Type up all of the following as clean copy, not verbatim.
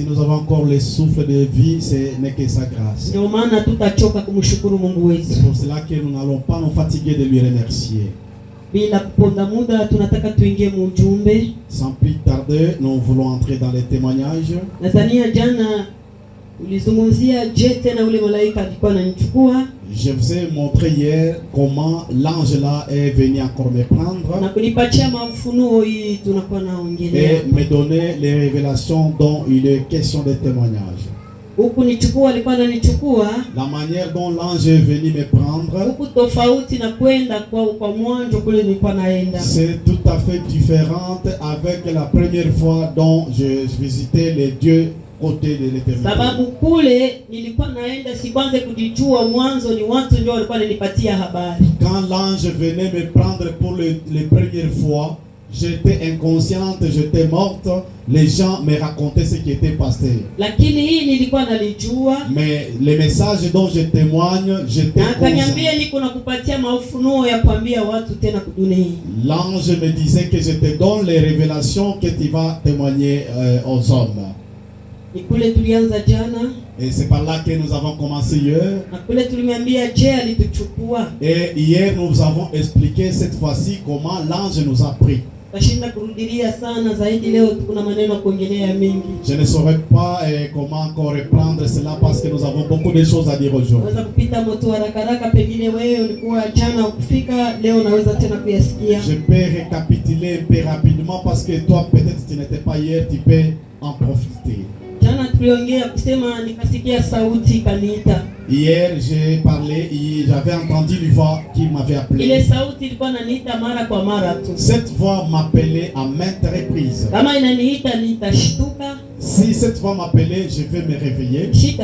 Si nous avons encore le souffle de vie, ce n'est que sa grâce. Ndio maana tutachoka kumshukuru Mungu wetu. C'est pour cela que nous n'allons pas nous fatiguer de lui remercier. Bila kuponda muda tunataka tuingie mujumbe. Sans plus tarder, nous voulons entrer dans les témoignages. Nadhania jana ulizungumzia je tena ule malaika alikuwa ananichukua. Je vous ai montré hier comment l'ange là est venu encore me prendre Na kunipatia mafunuo hii tunakuwa naongelea. et me donner les révélations dont il est question de témoignage. Huku nichukua alikuwa ananichukua. La manière dont l'ange est venu me prendre, Huku tofauti na kwenda kwa mwanzo kule nilikuwa naenda. c'est tout à fait différente avec la première fois dont je visitais les dieux côté de l'éternité. Sababu kule nilikuwa naenda sikwanze kujijua mwanzo ni watu ndio walikuwa wananipatia habari. Quand l'ange venait me prendre pour les premières fois, j'étais inconsciente, j'étais morte. Les gens me racontaient ce qui était passé. Lakini hii nilikuwa nalijua. Mais les messages dont je témoigne, j'étais conscient. Akaniambia niko nakupatia mafunuo ya kuambia watu tena kudunia. L'ange me disait que je te donne les révélations que tu vas témoigner aux hommes. Nikule tulianza jana. Et c'est par là que nous avons commencé hier. Na kule tulimwambia je alituchukua. Et hier nous avons expliqué cette fois-ci comment l'ange nous a pris. Tashinda kurudilia sana zaidi leo kuna maneno kuongelea mengi. Je ne saurais pas comment encore reprendre cela parce que nous avons beaucoup de choses à dire aujourd'hui. Naweza kupita moto haraka pengine wewe ulikuwa jana ukifika leo naweza tena kuyasikia. Je peux récapituler un peu rapidement parce que toi peut-être tu n'étais pas hier, tu peux en profiter. Jana tuliongea kusema nikasikia sauti kaniita. Hier j'ai parlé, j'avais entendu une voix qui m'avait appelé. Ile sauti ilikuwa inaniita mara kwa mara tu. Cette voix m'appelait à maintes reprises. Kama inaniita nitashtuka. Si cette voix m'appelait, je vais me réveiller. Chita.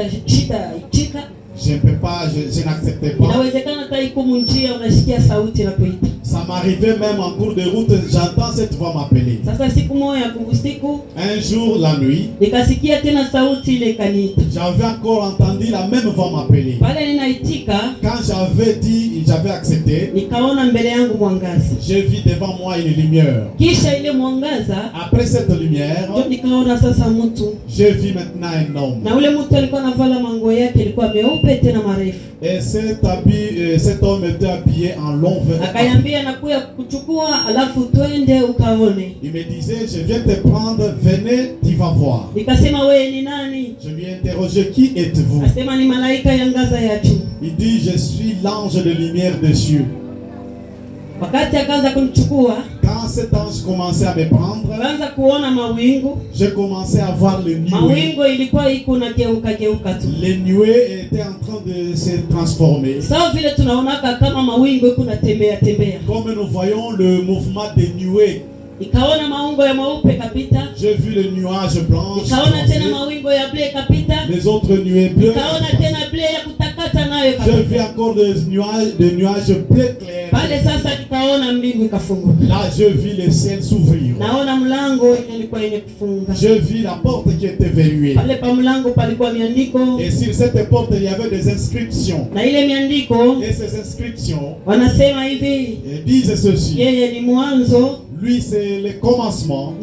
Je ne peux pas, je n'acceptais pas. Inawezekana hata ikumu njia unasikia sauti inakuita. Ça m'arrivait même en cours de route, j'entends cette voix m'appeler. Sasa siku moja usiku, un jour la nuit, nikasikia tena sauti ile kaniita. J'avais encore entendu la même voix m'appeler. Pale ninaitika, quand j'avais accepté, nikaona mbele yangu mwangaza. J'ai vu devant moi une lumière. Kisha ile mwangaza, après cette lumière, nikaona sasa mtu. J'ai vu maintenant un homme. Na ule mtu alikuwa anavala manguo yake ilikuwa meupe tena marefu. Et cet homme était habillé en long vêtement. Akaniambia nakuja kuchukua alafu twende ukaone. Il me disait je viens te prendre, venez, tu vas voir. Nikasema wewe ni nani? Je lui ai interrogé qui êtes-vous? Asema ni malaika ya ngaza ya juu. Il dit je suis l'ange de lumière des cieux. Wakati akaanza kunichukua, quand cet ange commençait à me prendre, akaanza kuona mawingu. J'ai commencé à voir les nuées. Mawingu ilikuwa iko na geuka tu. Les nuées étaient en train de se transformer. Sawa vile tunaonaka kama mawingu iko natembea. Comme nous voyons le mouvement des nuées. Nikaona mawingu ya maupe kapita. J'ai vu les nuages blancs. Nikaona tena mawingu ya bleu kapita. Les autres nuées bleues. Nikaona tena bleu ya kutakata nayo kapita. J'ai vu encore des nuages bleu clair. Pale sasa nikaona mbingu ikafunguka. Là j'ai vu le ciel s'ouvrir. Naona mlango ilikuwa kufunga. J'ai vu la porte qui était verrouillée. Pale pa mlango palikuwa miandiko. Et sur cette porte il y avait des inscriptions. Na ile miandiko. Et ces inscriptions. Wanasema hivi. Disent ceci. Yeye ni mwanzo. Lui c'est le commencement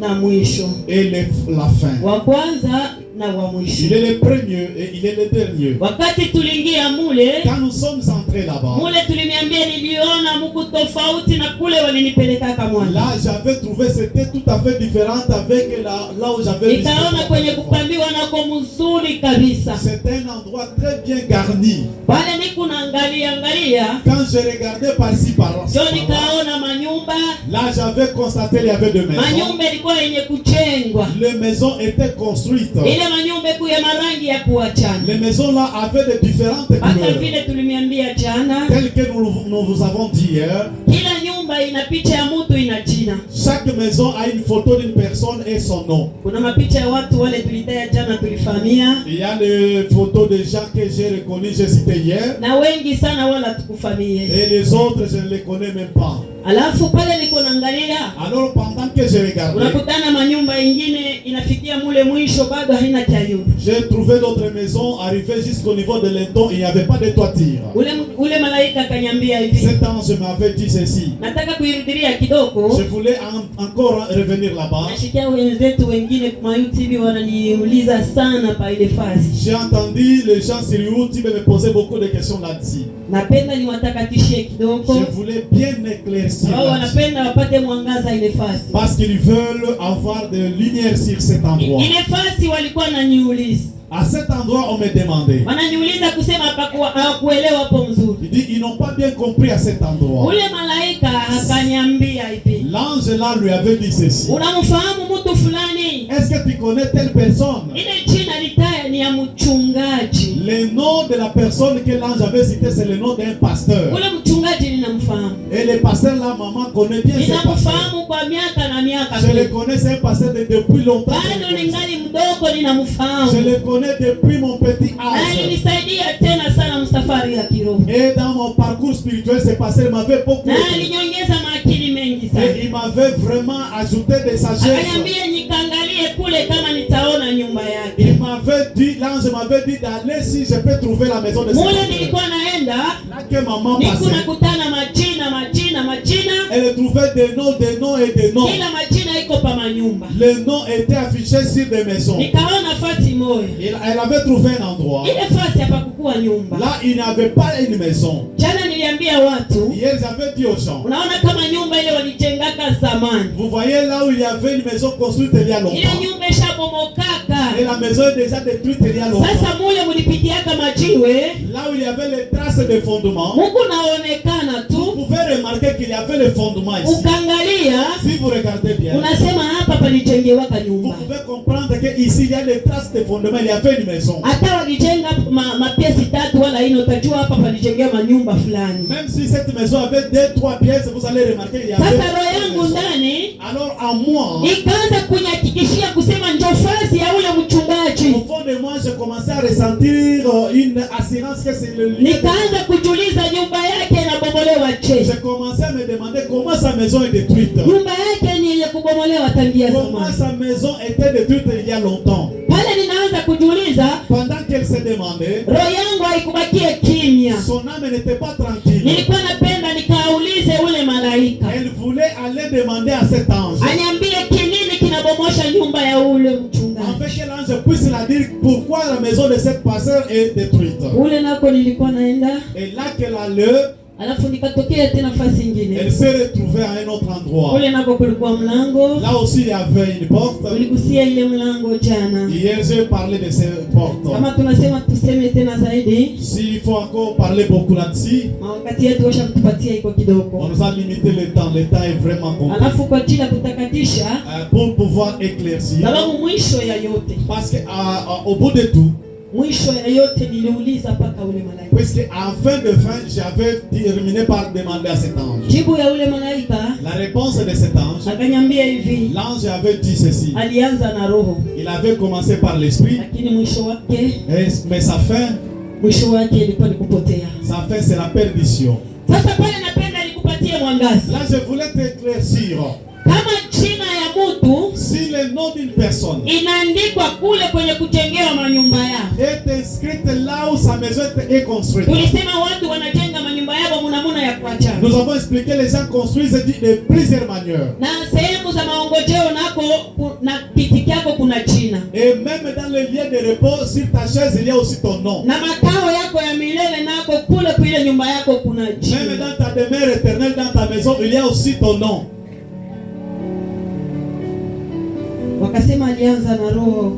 et la fin. Wa kwanza na wa mwisho. Il est le premier et il est le dernier. Wakati tuliingia mule, quand nous sommes entrés là-bas, mule tuliniambia niliona Mungu tofauti na kule walinipeleka kama. Là j'avais trouvé c'était tout à fait différent avec là où j'avais vu. Nikaona kwenye kupambiwa nako mzuri kabisa. C'est un endroit très bien garni. Pale niko naangalia. Quand je regardais par-ci par-là, nikaona manyumba. Là j'avais constaté il y avait deux maisons. Manyumba ilikuwa yenye kujengwa. Les maisons étaient construites. Manyumba ya marangi ya kuachana. Les maisons là avaient de différentes couleurs. Vile tulimiambia jana. Tel que nous vous avons dit hier. Kila nyumba ina picha ya mtu ina jina. Chaque maison a une photo d'une personne et son nom. Kuna mapicha ya watu wale tulitaya jana tulifahamia. Il y a les photos des gens que j'ai reconnus, j'ai cité hier. Na wengi sana wala tukufamie. Et les autres je ne les connais même pas. Alafu pale niko naangalia. Alors pendant que je regardais, unakutana manyumba ingine inafikia mule mwisho bado haina tayo. J'ai trouvé d'autres maisons arrivées jusqu'au niveau de l'éton, il n'y avait pas de toiture. Ule malaika akaniambia hivi. Cet ange m'avait dit ceci. Nataka kuirudilia kidogo. kidogo. Je voulais encore revenir là-bas. Nashikia wenzetu wengine kwa YouTube wananiuliza sana pa ile fasi. J'ai entendu les gens sur YouTube me poser beaucoup de questions là-dessus. Napenda niwatakatishie kidogo. Je voulais bien éclaircir Wao wanapenda wapate mwangaza ile fasi. parce qu'ils veulent avoir de lumière sur cet endroit. Ile fasi walikuwa wananiuliza. À cet endroit, on me demandait. Wananiuliza kusema hawakuelewa hapo mzuri. Il dit, ils n'ont pas bien compris à cet endroit. Ule malaika akaniambia hivi. L'ange là lui avait dit ceci. Unamfahamu mtu fulani? Est-ce que tu connais telle personne? Ile jina litaya ni ya mchungaji. Le nom de la personne que l'ange avait cité, c'est le nom d'un pasteur. Ule mchungaji ninamfahamu. Et le pasteur là, maman connaît bien ce pasteur. Ninamfahamu kwa miaka na miaka. Je le connais, c'est un pasteur depuis longtemps. Bado ningali mdogo ninamfahamu. Je le connais depuis mon petit âge. Alinisaidia tena sana msafari ya kiroho. Et dans mon parcours spirituel, ce pasteur m'avait beaucoup Na aidé. aliniongeza maakili mengi sana. Et il m'avait vraiment ajouté de sagesse. Akaniambia nikaangalie kule kama nitaona nyumba yake. Il m'avait dit, l'ange m'avait dit d'aller si je peux trouver la maison de ce Mule pasteur. nilikuwa naenda. Là que maman Niko passait, nakutana majina. elle trouvait des noms et des noms. Kila majina iko pa manyumba. Les noms étaient affichés sur des maisons. Nikaona fasi moja. Elle avait trouvé un endroit. Ile fasi hapakukuwa nyumba. Là, il n'y avait pas une maison. Jana niliambia watu, Hier, j'avais dit aux gens, unaona kama nyumba ile walijengaka zamani. vous voyez là où il y avait une maison construite il y a Ile longtemps. nyumba ishabomokaka. Et la maison est déjà détruite il y a longtemps. Sasa mule mulipitiaka majiwe. Là où il y avait les traces de fondement, Mungu naonekana tu. vous pouvez remarquer qu'il y avait le fondement ici. Ukaangalia, Si vous regardez bien, unasema hapa palijengewaka vous nyumba. pouvez comprendre qu'ici il y a les traces de fondement, il y avait une maison. Hata walijenga mapiesi tatu wala ine, utajua hapa palijengea manyumba fulani. Même si cette maison avait 2-3 pièces, vous allez remarquer qu'il y avait Sasa roho une yangu maison. ndani Alors à moi, ikaanza kunyakikishia kusema njoo fasi ya ule mchungaji. au fond de moi, je commençais à ressentir une assurance que c'est le lieu. Nikaanza kujiuliza nyumba yake inabomolewa je? Je commençais à me demander comment sa maison est détruite. Nyumba yake ni yenye kubomolewa tangia Comment zamani. sa maison était détruite il y a longtemps. Pale ninaanza kujiuliza, Pendant qu'elle se demandait, roho yangu haikubakie kimya. son âme n'était pas tranquille. Nilikuwa napenda nikaulize ule malaika. Elle voulait aller demander à cet ange, Aniambie kinini kinabomosha nyumba ya ule en mchungaji. fait que l'ange puisse la dire pourquoi la maison de cette pasteur est détruite. Ule nako nilikuwa naenda, Et là qu'elle allait, alafu nikatokea tena fasi ingine. elle s'est retrouvée à un autre endroit. Ule nako kulikuwa mlango. Là aussi il y avait une porte. Uligusia ile mlango jana. Hier j'ai parlé de cette porte. Kama tunasema tuseme tena zaidi, S'il faut encore parler beaucoup là-dessus, wakati yetu washamtupatia iko on kidogo. nous a limité le temps. Le temps est vraiment complet. Alafu kwa ajili ya kutakatisha, Pour pouvoir éclaircir. sababu mwisho ya yote, Parce qu'au bout de tout, mwisho ya yote niliuliza paka ule malaika. puisque en fin de fin, j'avais terminé par demander à cet ange. Jibu ya ule malaika La réponse de cet ange, akaniambia hivi, l'ange avait dit ceci. alianza na roho, Il avait commencé par l'esprit, lakini mwisho wake mais mwisho wake ilikuwa ni kupotea. sa fin c'est la perdition. Sasa pale napenda nikupatie mwangaza. Là, je voulais t'éclaircir. Kama jina ya mtu Si le nom d'une personne inaandikwa kule kwenye kujengewa manyumba yao, est inscrite là où sa maison est construite. tulisema watu wanajenga manyumba yao munamuna ya kuachana, Nous avons expliqué les gens construisent de plusieurs manières. na sehemu za maongojeo nako na kiti kyako kuna jina, Et même dans le lieu de repos, sur ta chaise, il y a aussi ton nom. na makao yako ya milele nako kule kuile nyumba yako kuna Même jina. dans ta demeure éternelle, dans ta maison, il y a aussi ton nom. Wakasema alianza na roho,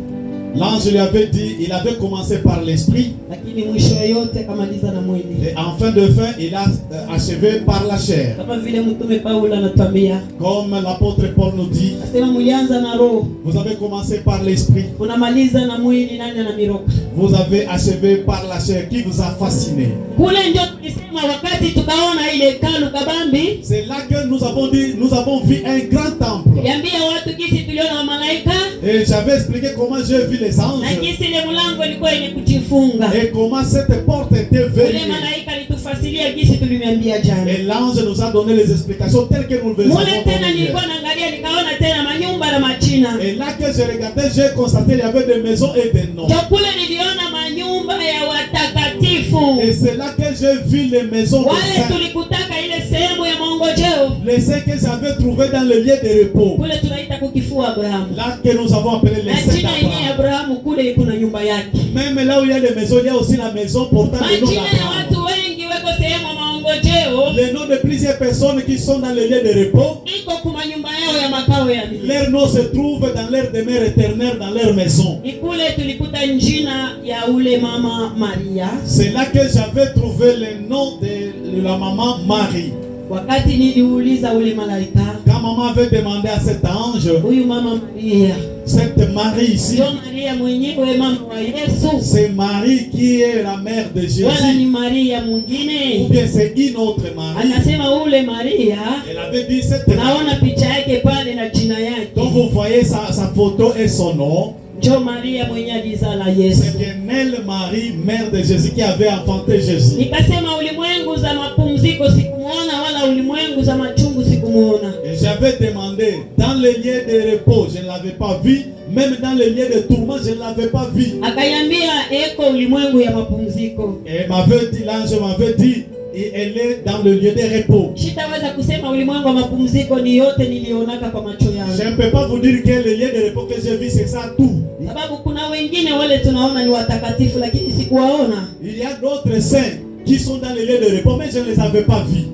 L'ange lui avait dit, il avait commencé par l'esprit, lakini mwisho yote akamaliza na mwili, et en fin de fin, il a achevé par la chair. kama vile mtume Paulo anatuambia. Comme l'apôtre Paul nous dit, Asema mulianza na roho, vous avez commencé par l'esprit, unamaliza na mwili. Nani anamiroka? vous avez achevé par la chair qui vous a fasciné. Kule ndio tulisema wakati tukaona ile hekalu kabambi, C'est là que nous avons dit, nous avons vu un grand temple. yambia watu kisi tuliona malaika Et j'avais expliqué comment j'ai vu les anges na kisi ile mlango ilikuwa yenye kujifunga. et comment cette porte était Ule verrouillée. malaika alitufasiria kisi tulimwambia jana. Et l'ange nous a donné les explications telles que nous le Mule avons tena données nilikuwa hier. naangalia nikaona tena manyumba na majina. Et là que j'ai regardé, j'ai constaté qu'il y avait des maisons et des noms. Ndio kule niliona manyumba ya watakatifu Et c'est là que j'ai vu les maisons de Wale saints. tulikutaka ile sehemu ya maongojeo. Les saints que j'avais trouvés dans le lieu de repos. Kule tunaita kukifua Abrahamu. Là que nous avons appelé les Na saints jina yenyewe d'Abraham. Abrahamu kule kuna nyumba yake. Même là où il y a les maisons, il y a aussi la maison portant le nom Majina ya d'Abraham. watu wengi weko sehemu ya maongojeo. Les noms de plusieurs personnes qui sont dans le lieu de repos. Iko kuma nyumba yao ya makao ya milele. Leurs noms se trouvent dans leur demeure éternelle, dans leur maison. Ni kule tulikuta njina ya ule mama Maria. C'est là que j'avais trouvé le nom de la maman Marie. Wakati niliuliza ule malaika, Quand maman avait demandé à cet ange, huyu mama Maria, cette Marie ici, sio Maria mwenyewe mama wa Yesu, c'est Marie qui est la mère de wala ni Jésus, Maria ou mwingine. bien c'est une autre Marie. Anasema ule Maria, Elle avait dit cette Marie naona picha yake pale na jina dont yake, vous voyez sa photo et son nom. njo Maria mwenye alizala C'est Yesu. bien elle, Marie, mère de Jésus, qui avait enfanté Jésus. Nikasema ulimwengu za mapumziko sikumuona, wala ulimwengu za machungu sikumuona. Et j'avais demandé, dans le lieu de repos, je ne l'avais pas vu. Même dans le lieu de tourment, je ne l'avais pas vu. Akayambia eko ulimwengu ya mapumziko. Et m'avait dit, l'ange m'avait dit, et elle est dans le lieu de repos. Sitaweza kusema ulimwengu wa mapumziko ni yote nilionaka kwa macho Je yangu, ne peux pas vous dire que le lieu de repos que j'ai vu, c'est ça tout. sababu kuna wengine wale tunaona ni watakatifu, lakini sikuwaona. Il y a d'autres saints qui sont dans le lieu de repos, mais je ne les avais pas vus.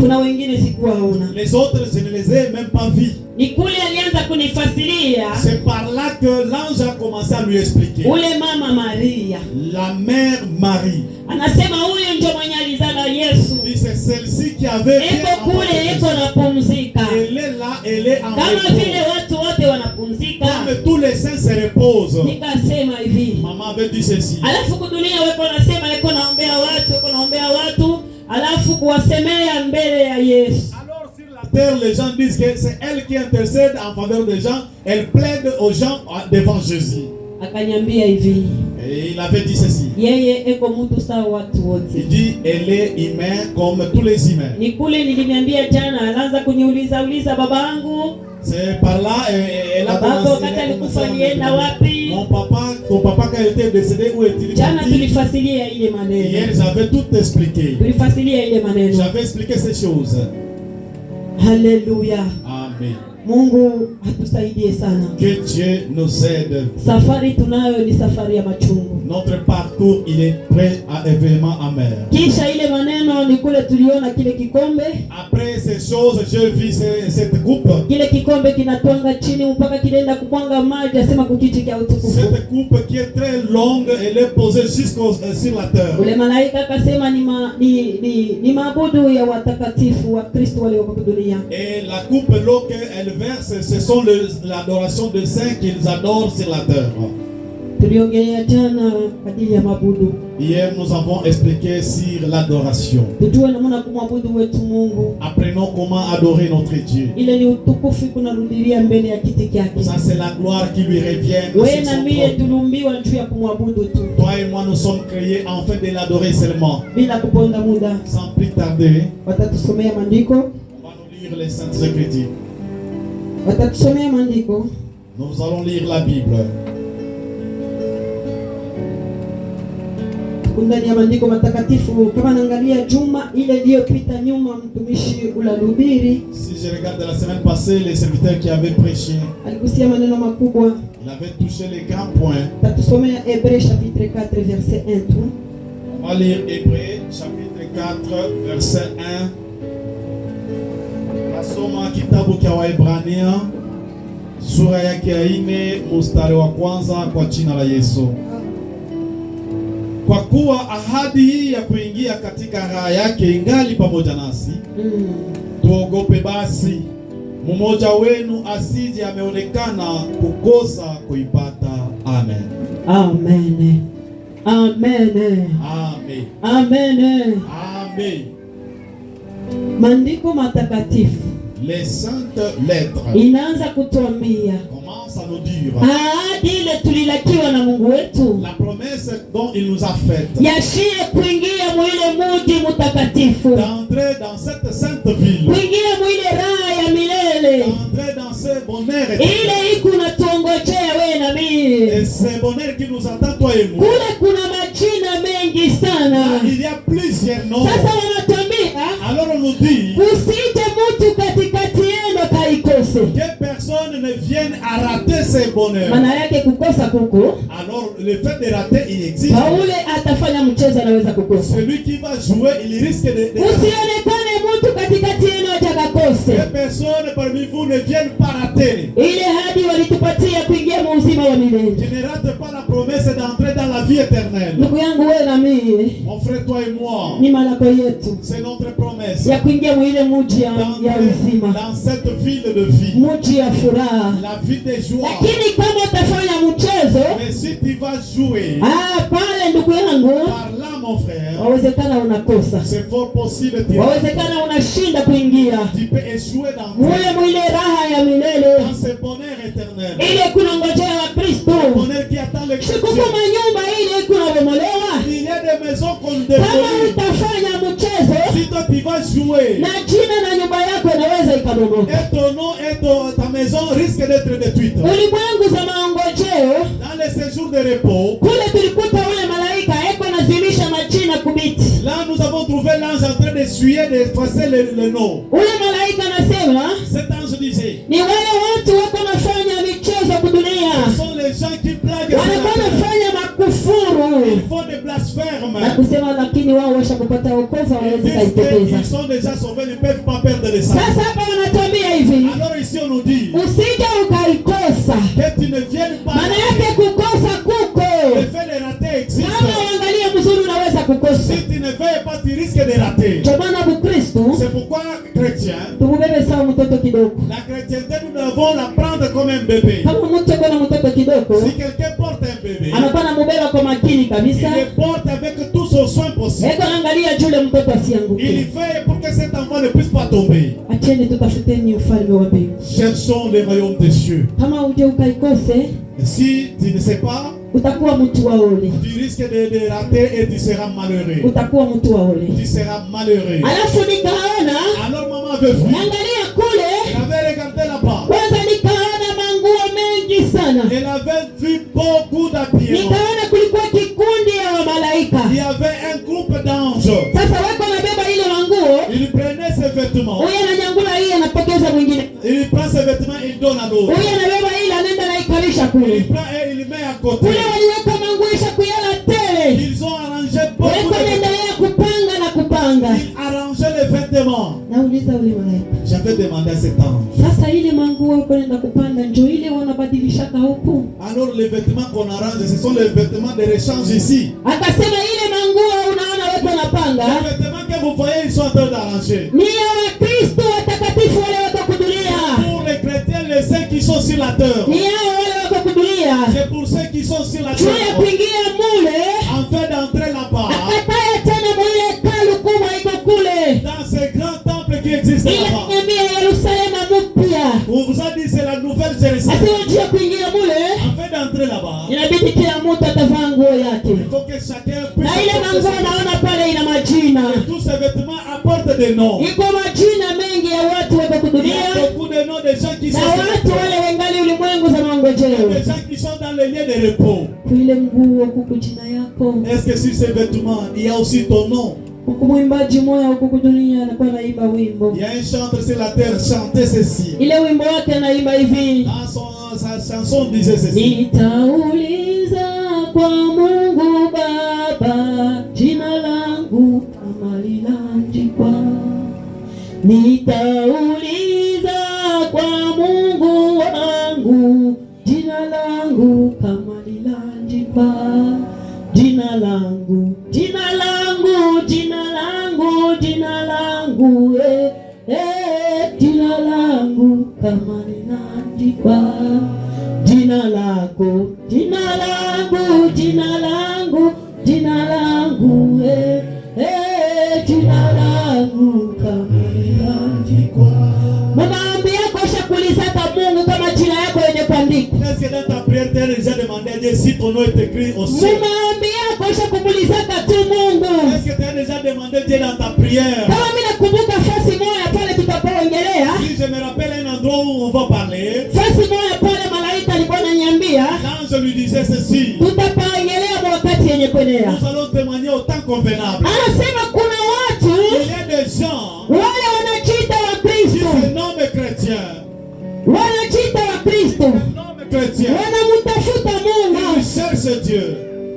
Kuna wengine sikuwaona. Les autres, je ne les ai même pas vus. Ni kule alianza kunifasiria C'est par là que l'ange a commencé à lui expliquer. ule mama Maria, La mère Marie. anasema huyu ndio mwenye alizala Yesu, Dit, c'est celle-ci qui avait bien eko kule enfanté eko Jésus. napumzika Elle est là, elle est en kama vile repos. watu wote wanapumzika. Comme tous les saints se reposent. Nikasema hivi, Maman avait dit ceci. alafu kudunia weko nasema eko naombea watu, alafu kuwasemea mbele ya Yesu. Alors sur la terre, les gens disent que c'est elle qui intercède en faveur des gens. Elle plaide aux gens devant Jésus. Akanyambia hivi, Et il avait dit ceci. yeye eko mtu sawa watu wote. Il dit, elle est humaine comme tous les humains. Ni kule niliniambia jana, anaanza kuniuliza babangu, C'est par là, elle a babako commencé. wakati Elle a alikufa commencé à alienda me wapi? demander, ton papa quand il était décédé, où est-il Jana parti? tulifasilia ile maneno, Hier, j'avais tout expliqué. tulifasilia ile maneno. J'avais expliqué ces choses. Haleluya, Amen. Mungu atusaidie sana. Que Dieu nous aide. Safari tunayo ni safari ya machungu. Notre parcours, il est prêt à événement amer. Kisha ile maneno ni kule tuliona kile kikombe, Après ces choses, je vis cette coupe. kile kikombe kinatwanga chini mpaka kinaenda kumwanga maji, asema kukiti kia utukufu. Cette coupe qui est très longue, elle est posée jusqu'au sur la terre. Ule malaika akasema ni maabudu ya watakatifu wa Kristo walioko dunia. Et la coupe, l'eau qu'elle verse, ce sont l'adoration de saints qu'ils adorent sur la terre. Tuliongelea jana kadiri ya maabudu. Hier, nous avons expliqué sur l'adoration. Tujue namna kumwabudu wetu Mungu. Apprenons comment adorer notre Dieu. Ile ni utukufu kunarudilia mbele ya kiti chake. Ça, c'est la gloire qui lui revient. Wewe sur na son mie trône. tuliumbiwa juu ya kumwabudu tu, Toi et moi, nous sommes créés afin de l'adorer seulement. bila kuponda muda. Sans plus tarder, Watatusomea maandiko, on va nous lire les Saintes Écritures. watatusomea maandiko. Nous allons lire la Bible. Ndani ya maandiko matakatifu, kama naangalia juma ile iliyopita nyuma, mtumishi ulalubiri Si je regarde la semaine passée, les serviteurs qui avaient prêché, aligusia maneno makubwa. il avait touché les grands points. Tatusomea Hebreu chapitre 4 verset 1 tu. On va lire Hébreux chapitre 4 verset 1. Nasoma kitabu cha Waebrania sura yake ya 4 mstari wa kwanza kwa jina la Yesu. Kwa kuwa ahadi hii ya kuingia katika raha yake ingali pamoja nasi, tuogope basi mmoja wenu asije ameonekana kukosa kuipata. Amen. Amen. Amen. Amen. Amen. Amen. Maandiko matakatifu Les saintes lettres inaanza kutuambia commencent à nous dire ahadi ile tulilakiwa na Mungu wetu la promesse dont il nous a faite yashie kuingia mwile muji mutakatifu, d'entrer dans cette sainte ville, kuingia mwile raha ya milele d'entrer dans ce bonheur éternel. ile iko natuongojea wewe na mimi. Et ce bonheur qui nous attend, toi et moi. Kule kuna majina mengi sana. Il y a plusieurs noms. Sasa wanatuambia, alors on nous dit, usije mtu katikati yenu kaikose. que personne ne vienne à rater ses bonheurs. Maana yake kukosa kuko. Alors le fait de rater, il existe. Paule atafanya mchezo anaweza kukosa. Celui qui va jouer, il risque de Usionekane mtu katikati yenu atakakose. Que personne parmi vous ne vienne pas rater. Ile hadi walitupatia kuingia uzima wa milele. Tu ne rates pas la promesse d'entrer dans la vie éternelle. Ndugu yangu wewe na mimi, Mon frère, toi et moi, ni malako yetu c'est notre promesse. ya kuingia mwile mji ya uzima, Dans cette ville de vie, mji ya furaha. la vie de joie. Lakini kama utafanya mchezo, Mais si tu vas jouer pale ndugu yangu, par là, mon frère, wawezekana unakosa, c'est fort possible que wawezekana unashinda kuingia tu peux échouer dans mwile raha ya milele ce bonheur éternel. ile kunongojea wa Kristo. Bonheur qui attend le chrétien. Sikukuma nyumba ile kunabomolewa. Il y a des maisons qu'on Kama démolit. utafanya mchezo, Si toi tu vas jouer, na jina na nyumba yako inaweza ikabomoka. et ton nom et ta maison risquent d'être détruites. Ulimwengu za maongojeo, Dans les séjours de repos, kule tulikuta ule malaika eko nazimisha majina kubiti. là nous avons trouvé l'ange en train d'essuyer, d'effacer le nom. Ule malaika anasema Cet ange disait, ni wale watu wako nafanya michezo kudunia, ce sont les gens qui blaguent, wanakuwa nafanya makufuru ils font des blasphèmes. na kusema, lakini wao washa kupata wokovu, hawawezi kaipoteza. Ils sont déjà sauvés, ils ne peuvent pas perdre le sang. Sasa hapa wanatuambia hivi, Alors ici on nous dit usije ukaikosa. que tu ne viennes pas. Maana yake kukosa kuko. Le fait de rater existe. Kama uangalie mzuri unaweza kukosa. Si tu ne veilles pas, tu risques de rater. Kwa maana Bukristo C'est pourquoi, chrétien, tumubebe sawa mtoto kidogo. la chrétienté, nous devons la prendre comme un bébé. Kama mtu ako na mtoto kidogo, Si quelqu'un porte un bébé, anapana mubeba kwa makini il kabisa. le porte avec tout son soin possible. Eko naangalia jule mtoto Il asianguke. veille pour que cet enfant ne puisse pas tomber. Acheni tutafuteni ufalme wa mbingu. Cherchons les royaumes des cieux. Kama uje ukaikose, Et si tu ne sais pas, utakuwa mtu wa ole. tu risques de rater et tu seras malheureux. Utakuwa mtu wa ole. Tu seras malheureux. Alafu nikaona, Alors maman avait vu, angalia kule, elle avait regardé là-bas. kwanza nikaona manguo mengi sana. Elle avait vu beaucoup d'habillements. Nikaona kulikuwa kikundi ya malaika. Il y avait un groupe d'anges. Sasa wako nabeba ile manguo, Il prenait ses vêtements. huyu ananyangula hii anapokeza mwingine. Il prend ses vêtements, il donne à l'autre. Huyu anabeba ile anaenda naikalisha Il kule. prend et il met à côté. Kule waliweka manguo isha kuyala tele. Ils ont arrangé beaucoup Weko de vêtements. naendelea kupanga na kupanga. Ils arrangeaient les vêtements. Nauliza ule malaika, J'avais demandé à cet ange. sasa ile manguo uko naenda kupanda njo ile wanabadilishaka huku? Alors les vêtements qu'on arrange, ce sont les vêtements de rechange ici. Akasema ile manguo unaona weko napanga Les vêtements que vous voyez, ils sont en train d'arranger. ni ya Wakristo watakatifu wale wako kudunia. Pour les chrétiens, les saints qui sont sur la terre. Ni hao wale wako kudunia. C'est pour ceux qui sont sur la Juu ya terre. kuingia mule, Afin d'entrer là-bas, akataye tena mwile hekalu kubwa iko kule. dans ces grands temples qui existent Ile là-bas. nyambia Yerusalemu mpya. On vous a dit c'est la nouvelle Jérusalem. Asema juu ya kuingia mule, Afin d'entrer là-bas, inabidi kila mtu atavaa nguo yake. il faut que chacun puisse Na ile apporter manguo ses naona pale ina majina. vêtements. Tous ces vêtements apportent des noms. Iko majina mengi ya watu wako Il y kudunia a beaucoup de noms de gens qui na sont watu wale wengali ulimwengu za maongojeo. des gens qui sont dans les lieux de repos. Kuile nguo kuku jina yako. Est-ce que sur ces vêtements, il y a aussi ton nom? Huku mwimbaji moya huku dunia anakuwa naimba wimbo. Il y a un chanteur sur la terre chantait ceci. Ile wimbo wake anaimba hivi. Dans sa chanson disait ceci. Nitauliza kwa Mungu Baba, jina langu kama linaandikwa. Nitauliza kwa Mungu wangu, jina langu kama linaandikwa. Jina langu, jina langu, jina langu, jina langu, jina langu kama linaandikwa. Jina lako, jina langu, jina langu, jina langu, jina langu kama linaandikwa. Maombi yako shakulizaka Mungu kama jina yako yenye kuandikwa. Est-ce que dans ta prière, tu as déjà demandé à Dieu si ton nom est écrit au ciel? Maombi yako shakumulizaka tu Mungu. Est-ce que tu as déjà demandé à Dieu dans ta prière? Kama mimi nakumbuka fasi moja pale tutapoongelea. Si je me rappelle un endroit où on va parler, Fasi moja pale malaika alikuwa ananiambia l'ange lui disait ceci. tutapaongelea wakati yenye kuenea. Nous allons témoigner au temps convenable. Anasema kuna watu Il y a des gens wale wanajiita wa qui Kristo, se nomment chrétiens. wanajiita wa Kristo, Nomment chrétiens. wanamtafuta Mungu. Ils cherchent Dieu.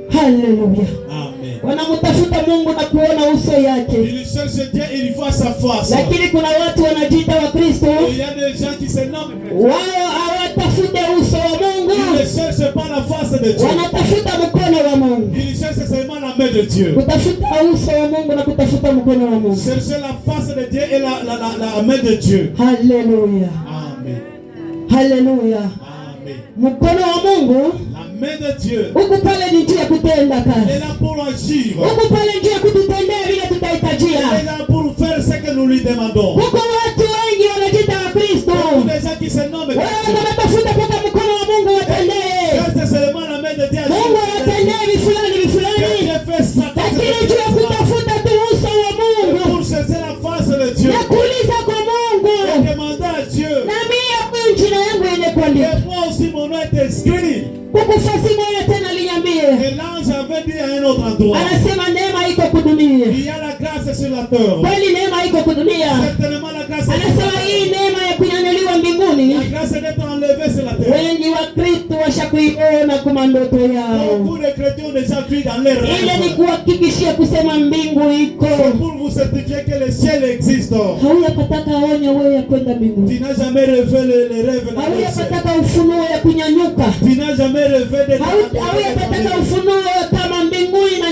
Haleluya. Amen. Wanamtafuta Mungu na kuona uso yake. Ils cherchent Dieu, ils voient sa face. Lakini kuna watu wanajiita wa Kristo, Il y a des gens qui se nomment chrétiens. wao hawatafute uso wa Mungu, Ils ne cherchent pas la face de Dieu. wanatafuta mkono wa Mungu. Ils cherchent seulement la main de Dieu. Kutafuta uso wa Mungu na kutafuta mkono wa Mungu. Chercher la face de Dieu et la main de Dieu. Haleluya. Amen. Haleluya. Amen. Mkono wa Mungu La main de Dieu huku pale ni njia ya kutenda est kazi. là pour agir. Huku pale njia ya kututendea vile Elle tutahitajia. est là pour faire ce que nous lui demandons. Huko watu wengi wanajiita wa Kristo, Beaucoup de gens qui se nomment wao chrétiens wanatafuta mpaka mkono wa Mungu watendee. cherchent seulement la main de Dieu. Mungu watendee vifulani Que vifulani, Dieu fait ça. lakini juu ya kutafuta tu uso wa Mungu Pour chercher la face de Dieu. na kuuliza kwa Mungu, Et demander à Dieu. na mimi huyu jina yangu yenye kuandika Et moi aussi mon nom est inscrit. kukufasi moja tena linyambie. Et l'ange avait dit à un autre endroit. Anasema neema iko kudunia. Il y a la grâce sur la terre. Kweli neema iko kudunia. Certainement la grâce. Anasema hii neema ya kunyanyuliwa mbinguni, La grâce d'être enlevé sur la terre. wengi wa Kristo washakuiona kwa ndoto yao. Beaucoup de chrétiens ont déjà vu dans les Ile ni rêves. kuhakikishia kusema mbingu iko. C'est pour vous certifier que le ciel existe. Hauyapataka onyo wewe ya kwenda mbinguni. Tu n'as jamais rêvé les rêves dans le ciel. Hauyapataka ufunuo ya kunyanyuka. Tu n'as jamais rêvé de Hauyapataka ufunuo kama mbinguni na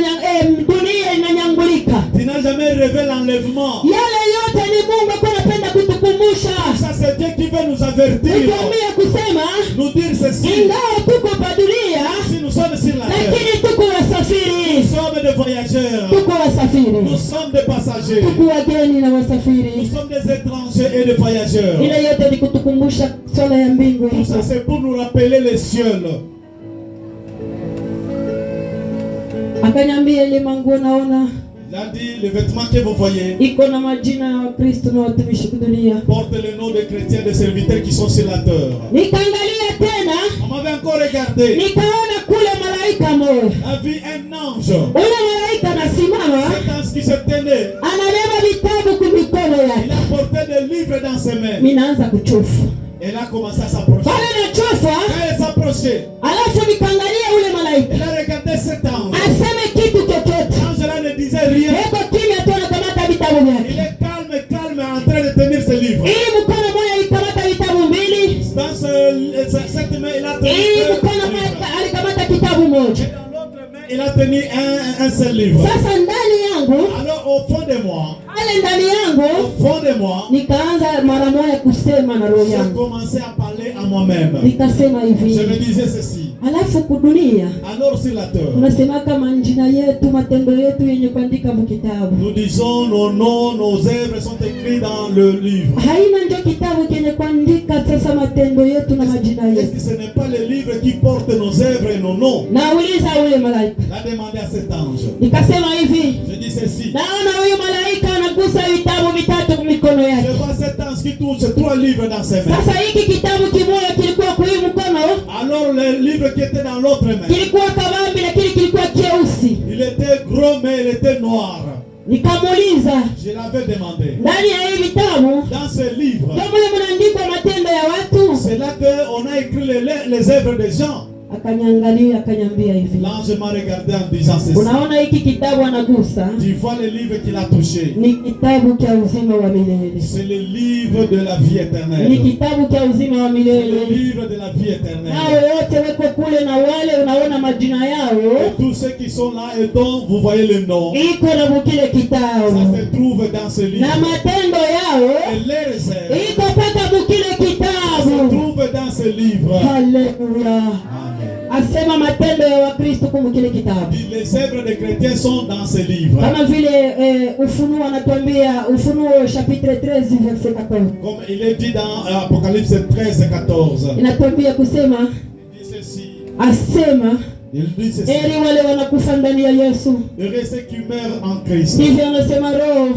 dunia inanyangulika. Tu n'as jamais rêvé l'enlèvement. Yale yote ni Mungu kwa anapenda kutukumbusha. Ça c'est Dieu qui veut nous avertir. Nikwambia kusema Nous dire ceci. ingawa tuko pa dunia, Si nous sommes sur la terre, lakini tuko wasafiri. nous sommes des voyageurs. Tuko wasafiri. Nous sommes des passagers. Tuko wageni na Nous wasafiri. sommes des étrangers et des voyageurs. Ile yote ni kutukumbusha swala ya mbingu Tout ça iko. c'est pour nous rappeler les cieux. Akanyambia ile manguo naona Il a dit, les vêtements que vous voyez iko na majina ya Kristo na watumishi dunia. portent le nom des chrétiens, des serviteurs qui sont sur la terre. Nikaangalia tena, On m'avait encore regardé. nikaona kule malaika moja. A vu un ange. Ule malaika anasimama, Cet ange qui se tenait. anabeba vitabu kwa mikono Il yake. a porté des livres dans ses mains. Mimi naanza kuchofu. Elle a commencé à s'approcher. Pale nachofa, Quand elle s'approchait, alafu nikaangalia ule malaika. elle a regardé cet ange. Aseme kitu chochote. L'ange là ne disait rien. Yuko kimya tu anakamata vitabu Il vyake. est calme en train de tenir ses livres. Hii mkono moja ikamata vitabu mbili. Dans cette main, il a tenu Hii deux mkono livres. moja alikamata kitabu moja. Et dans l'autre main, il a tenu un seul livre. Sasa ndani yangu, Alors au fond de moi, ale ndani yangu au fond de moi, nikaanza mara moja kusema na roho j'ai yangu. commencé à parler à moi-même. Nikasema Je hivi, me disais ceci. alafu kudunia Alors sur la terre, unasema kama njina yetu matendo yetu yenye kuandika mkitabu. nous disons nos noms, nos œuvres sont écrits dans le livre. Haina ndio kitabu kenye kuandika sasa matendo yetu na majina Est-ce yetu. que ce n'est pas le livre qui porte nos œuvres et nos noms? Nauliza ule malaika. Il a demandé à cet ange. Nikasema hivi, Je dis ceci. naona huyu malaika anagusa vitabu vitatu kwa mikono Je yake. vois cet ange qui touche 3 livres dans ses mains. Sasa hiki kitabu kimoja kilikuwa kwa hii mkono, Alors le livre qui était dans l'autre main, kilikuwa kabambi lakini kilikuwa kyeusi. il était gros mais il était noir. Nikamuuliza, Je l'avais demandé. ndani ya hii vitabu Dans ce livre, kama mnaandikwa matendo ya watu? c'est là qu'on a écrit les œuvres des gens. Akaniangalia akaniambia hivi, L'ange m'a regardé en disant ceci. unaona hiki kitabu anagusa Tu vois le livre qu'il a touché. ni kitabu cha uzima wa milele. C'est le livre de la vie Ni éternelle. kitabu cha uzima wa Le milele. livre de la vie Nao éternelle. wote weko kule na wale unaona majina yao Et tous ceux qui sont là et dont vous voyez le nom, iko na mukile ça kitabu se trouve dans ce livre. na matendo yao Et les réserves, iko paka mukile ça se kitabu. trouve dans ce livre. Haleluya! Amen. Asema matendo ya Wakristo kumukile kitabu, Les œuvres des chrétiens sont dans ce livre. kama vile Ufunuo anatuambia, Ufunuo chapitre 13 verset 14 Comme il est dit dans Apocalypse 13-14. inatuambia kusema, Il dit ceci. asema Il dit ceci. heri wale wanakufa ndani ya Yesu. Heureux ceux qui meurent en Christ. Ndivyo anasema Roho,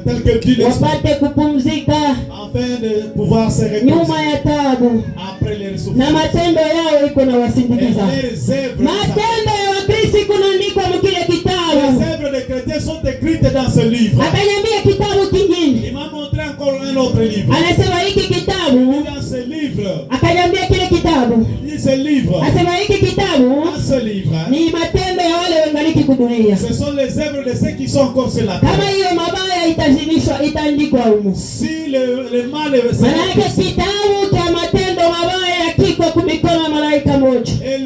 Tel que dit l'Esprit. wapate kupumzika Afin de pouvoir se reposer nyuma ya taabu, après les na souffrances. matendo yao iko na Et wasindikiza. les œuvres, Matendo ya Wakristo gisi kunaandikwa mkile kitabu. Les œuvres des chrétiens sont écrites dans ce livre. Akaniambia kitabu kingine. Il m'a montré encore un autre livre. Anasema hiki kitabu. Dans ce livre. Akaniambia kile kitabu. Il ce livre. Anasema hiki kitabu. Dans ce livre. Ni matendo ya wale wangaliki kudunia. Ce sont les œuvres de ceux qui sont encore sur la terre. Kama hiyo mabaya itazimishwa itaandikwa huko. Si le mal est maana kitabu cha matendo mabaya kiko kumikono ya malaika moja. Et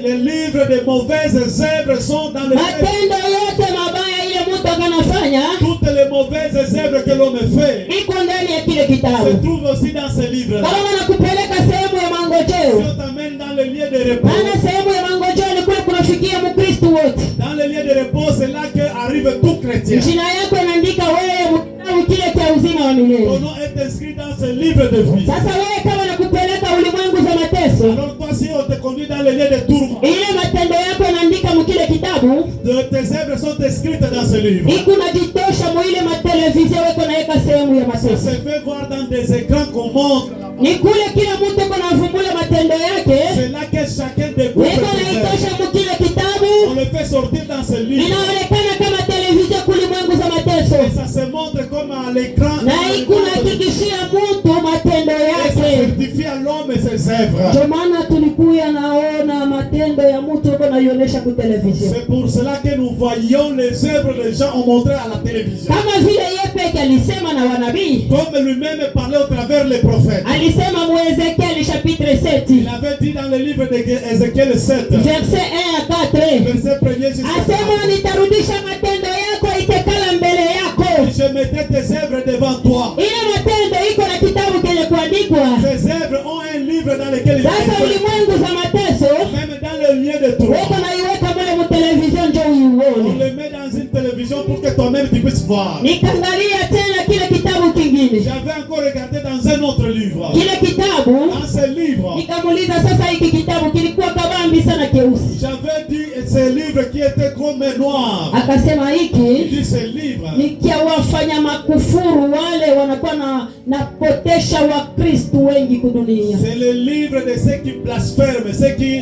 les livres de mauvaises œuvres sont dans le matendo yote mabaya ile mtu anafanya. Toutes les mauvaises œuvres que l'homme fait. Iko ndani ya kile kitabu. Se trouve aussi dans ce livre. Kama nakupeleka sehemu ya mangojeo. Si on t'amène dans le lieu de repos. Maana sehemu ya mangojeo ni kule kunafikia Mkristo wote. Dans le lieu de repos, c'est là que arrive tout chrétien. Jina yako inaandika wewe mkitabu kile cha uzima wa milele. Ton nom est inscrit dans ce livre de vie. Sasa wewe kama nakupeleka ulimwengu za mateso. Alors toi si on te conduit dans le lieu de tourment. Ile matendo yako inaandika mkile kitabu. Tes œuvres sont écrites dans ce livre. Iko najitosha mu ile matelevision weko naweka sehemu ya mateso. Ça se fait voir dans des écrans qu'on montre. Ni kule kila mtu kuna vumbula matendo yake. C'est là que chacun découvre. Weko naitosha mkile kitabu. On le fait sortir dans ce livre. Inaonekana kama television kulimwengu za mateso. Et ça se montre comme à l'écran. Na ikuna hakikishia mtu matendo yake. Et ça certifie à l'homme et ses œuvres. Ndio maana tulikuya naona matendo ya mtu uko naionyesha ku television. C'est pour cela que nous voyons les œuvres les gens ont montré à la télévision. Kama vile yeye peke alisema na wanabii. Comme lui-même parlait au travers les prophètes. Alisema mu Ezekiel chapitre 7. Il avait dit dans le livre d'Ézéchiel 7. Verset 1 à 4. Verset 1er jusqu'à 4. Asema nitarudisha matendo yako itekala mbele yako. Je mettais tes œuvres devant toi. Ile matendo iko na kitabu kile kuandikwa. Ces œuvres ont un livre dans lequel il y a sasa ulimwengu za mateso. Même dans le lieu de toi. Weko na iweka mule mu television ndio uione. On le met dans une télévision pour que toi-même tu puisses voir. Nikaangalia tena kile kitabu kingine. J'avais encore regardé dans un autre livre. Kile kitabu. Dans ce livre. Nikamuuliza sasa hiki kitabu kilikuwa kabambi sana keusi. J'avais dit ce livre qui était comme noir. Akasema hiki. Il dit ce livre. Nikiwafanya makufuru wale wanakuwa na potesha wa Kristo wengi kudunia. C'est le livre de ceux qui blasphèment, ceux qui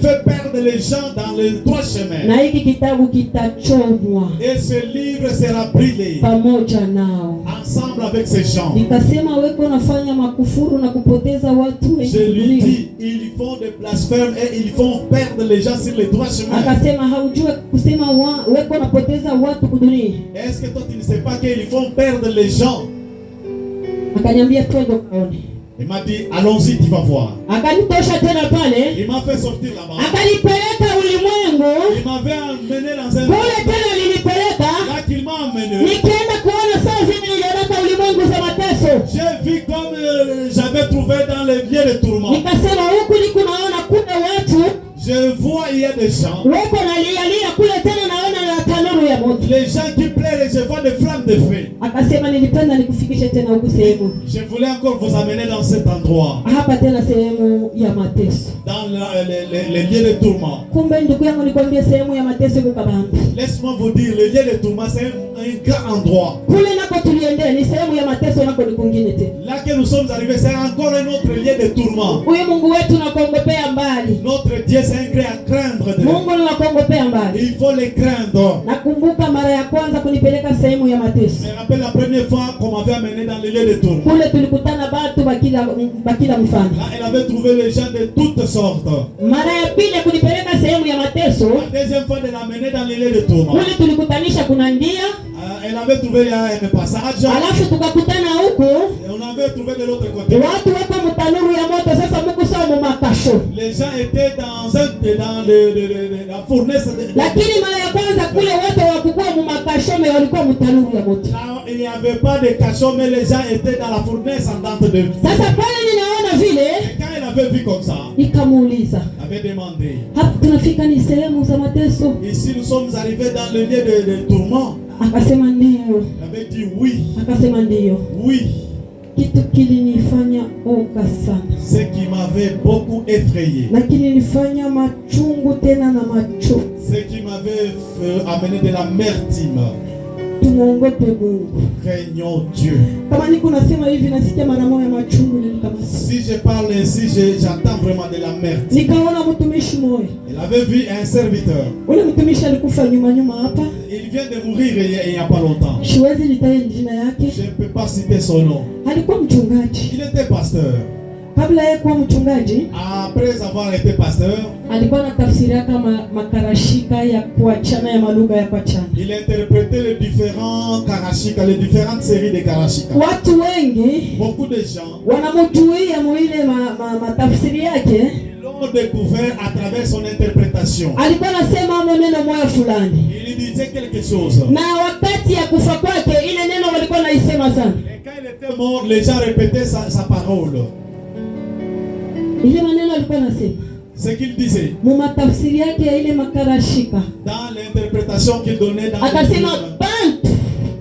fait perdre les gens dans les droits chemins. Na hiki kitabu kitachomwa. Et ce livre sera brûlé. Pamoja nao. Ensemble avec ces gens. Nikasema weko nafanya makufuru na kupoteza watu wengi. Je lui dis, ils font des blasphèmes et ils font perdre les gens sur les droits chemins. Akasema haujue kusema weko napoteza watu kudunia. Est-ce que toi tu ne sais pas qu'ils font perdre les gens? Akaniambia twende kaone. Il m'a dit, allons-y, tu vas voir. Akanitosha tena pale. Il m'a fait sortir là-bas. Akanipeleka ulimwengu. Il m'avait emmené dans un... Kule tena alinipeleka. Là qu'il m'a emmené. Nikienda kuona saa vile niliona ulimwengu za mateso. J'ai vu comme j'avais trouvé dans les lieux de tourment. Nikasema huku niko naona kuna watu. Je vois il y a des gens. Weko nalia kule tena naona na tanuru ya moto. Les gens qui pleurent et je vois des flammes de feu. Akasema nilipenda nikufikishe tena huku sehemu. Je voulais encore vous amener dans cet endroit. Hapa tena sehemu ya mateso. Dans les lieux de tourment. Kumbe ndugu yangu nikwambie sehemu ya mateso iko kabambi. Laisse-moi vous dire, le lieu de tourment c'est un grand endroit. Kule nako tuliendea ni sehemu ya mateso nako ni kungine tena. Là que nous sommes arrivés, c'est encore un autre lieu de tourment. Huyu Mungu wetu nakuongopea mbali. Notre Dieu c'est un Dieu à craindre. Mungu nakuongopea mbali. Il faut les craindre. Nakumbuka mara ya kwanza kunipeleka sehemu ya mateso. Je me rappelle la première fois qu'on m'avait amené dans le lieu de tourment. Kule tulikutana watu bakila mfano. Là, elle avait trouvé les gens de toutes sortes. Mara ya pili kunipeleka sehemu ya mateso. La deuxième fois de l'amener dans le lieu de tourment. Kule tulikutanisha kuna ndia. Elle avait trouvé un passage. Alafu tukakutana huko. Et on avait trouvé de l'autre côté. Watu wako mtanuru ya moto sasa Mungu sawa mu makasho. Les gens étaient dans la fournaise. Lakini mara ya kwanza kule watu hawakuwa mu makasho mais walikuwa mtanuru ya moto. Là, il n'y avait pas de cachot mais les gens étaient dans la fournaise ardente de feu. Sasa pale ninaona vile. Quand elle avait vu comme ça, nikamuuliza. avait demandé. Hapa tunafika ni sehemu za mateso. Ici nous sommes arrivés dans le lieu de tourment. Akasema ndio. Il avait dit oui. Akasema ndio. Oui. Kitu kilinifanya oga sana. Ce qui m'avait beaucoup effrayé. Na kilinifanya machungu tena na macho. Ce qui m'avait amené de l'amertume. tumuogope Mungu. Craignons Dieu. Kama niko nasema hivi nasikia mara moja machungu nilikamata. Si je parle ainsi, j'entends vraiment de l'amertume. Nikaona mtumishi mmoja. Il avait vu un serviteur. Ule mtumishi alikufa nyuma hapa. Il vient de mourir il y a pas longtemps. Siwezi nitaje jina yake. Je ne peux pas citer son nom. Alikuwa mchungaji. Il était pasteur. Kabla yeye kuwa mchungaji, après avoir été pasteur, alikuwa anatafsiria kama makarashika ya kuachana ya malugha ya kuachana. Il interprétait les différents karashika, les différentes séries de karashika. Watu wengi, beaucoup de gens, wanamjuia muile matafsiri yake. Ils l'ont découvert à travers son interprétation. Alikuwa anasema maneno moja fulani. Il disait quelque chose. Na wakati ya kufa kwake ile neno walikuwa naisema sana. Et quand il était mort, les gens répétaient sa parole. Ile maneno alikuwa anasema. Ce qu'il disait. Muma tafsiri yake ya ile makarashika. Dans l'interprétation qu'il donnait dans akasema bantu.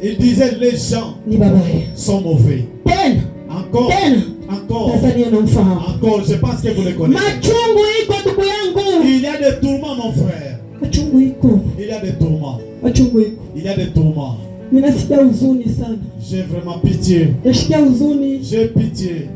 Il disait les gens ni babaya sont mauvais. Tena. Encore. Tena. Encore. Sasa ndio namfahamu. Encore, je pense que vous le connaissez. Machungu iko ndugu yangu. Il y a des tourments mon frère. Machungu iko. Il y a des tourments. Machungu iko. Il y a des tourments. Ninasikia huzuni sana. J'ai vraiment pitié. Nasikia huzuni. J'ai pitié.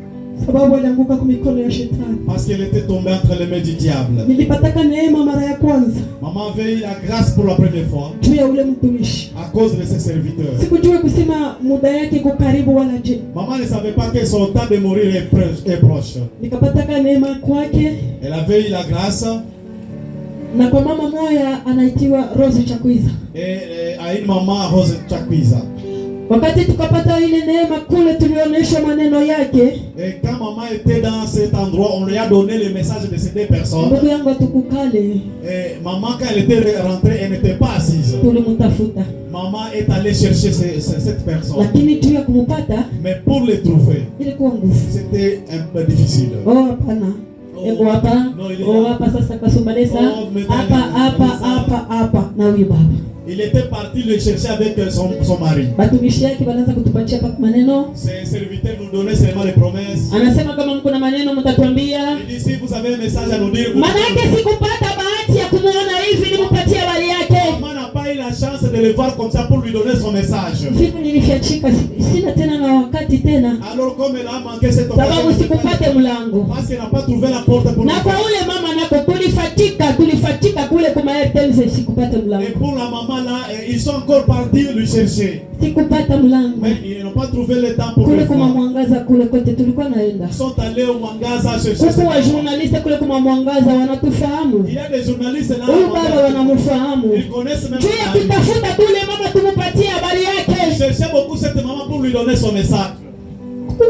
Sababu alianguka kwa mikono ya shetani. Parce qu'elle était tombée entre les mains du diable. Nilipataka neema mara ya kwanza. Maman avait eu la grâce pour la première fois. Juu ya ule mtumishi. À cause de ses serviteurs. Sikujua kusema muda yake iko karibu wala je. Maman ne savait pas que son temps de mourir est proche. Nikapataka neema kwake. Elle avait eu la grâce. Na kwa mama moja anaitiwa Rose Chakwiza. Et à une maman Rose Chakwiza. Wakati tukapata ile neema kule tulionyeshwa maneno yake. Et quand maman était dans cet endroit, on lui a donné le message de ces deux personnes. Ndugu yangu atukukale. Et maman quand elle était rentrée, elle n'était pas assise. Tulimtafuta. Maman est allée chercher cette personne. Lakini juu ya kumpata, mais pour le trouver, ilikuwa nguvu. C'était un peu difficile. Oh hapana. Ego hapa. Oh hapa sasa kasumbalesa. Hapa na huyu baba. Il était parti le chercher avec son mari. Batumishi yake wanaanza kutupatia pa maneno. Ses serviteurs nous donnaient seulement les promesses. Anasema kama mko na maneno mtatuambia. Il dit si vous avez un message à nous dire. Maana yake sikupata bahati ya kumuona hivi nimpatie habari yake. Maman n'a pas eu la chance de le voir comme ça pour lui donner son message. Siku nilifiachika sina tena na wakati tena. Alors comme elle a manqué cette occasion. Sababu sikupate mlango. Parce qu'elle n'a pas trouvé la porte pour. Na kwa ule mama nako tulifatika kule kwa Airtel sikupata mlango. Et pour la maman là, ils sont encore partis lui chercher. Sikupata mlango. Mais ils n'ont pas trouvé le temps pour kule kwa Mwangaza kule kote tulikuwa naenda. Ils sont allés au Mwangaza chercher. Huko wa journaliste kule kwa Mwangaza wanatufahamu. Il y a des journalistes là. Huyu baba wanamfahamu. Ils connaissent même. Tu as kutafuta kule mama tumupatie habari yake. Cherchait beaucoup cette maman pour lui donner son message.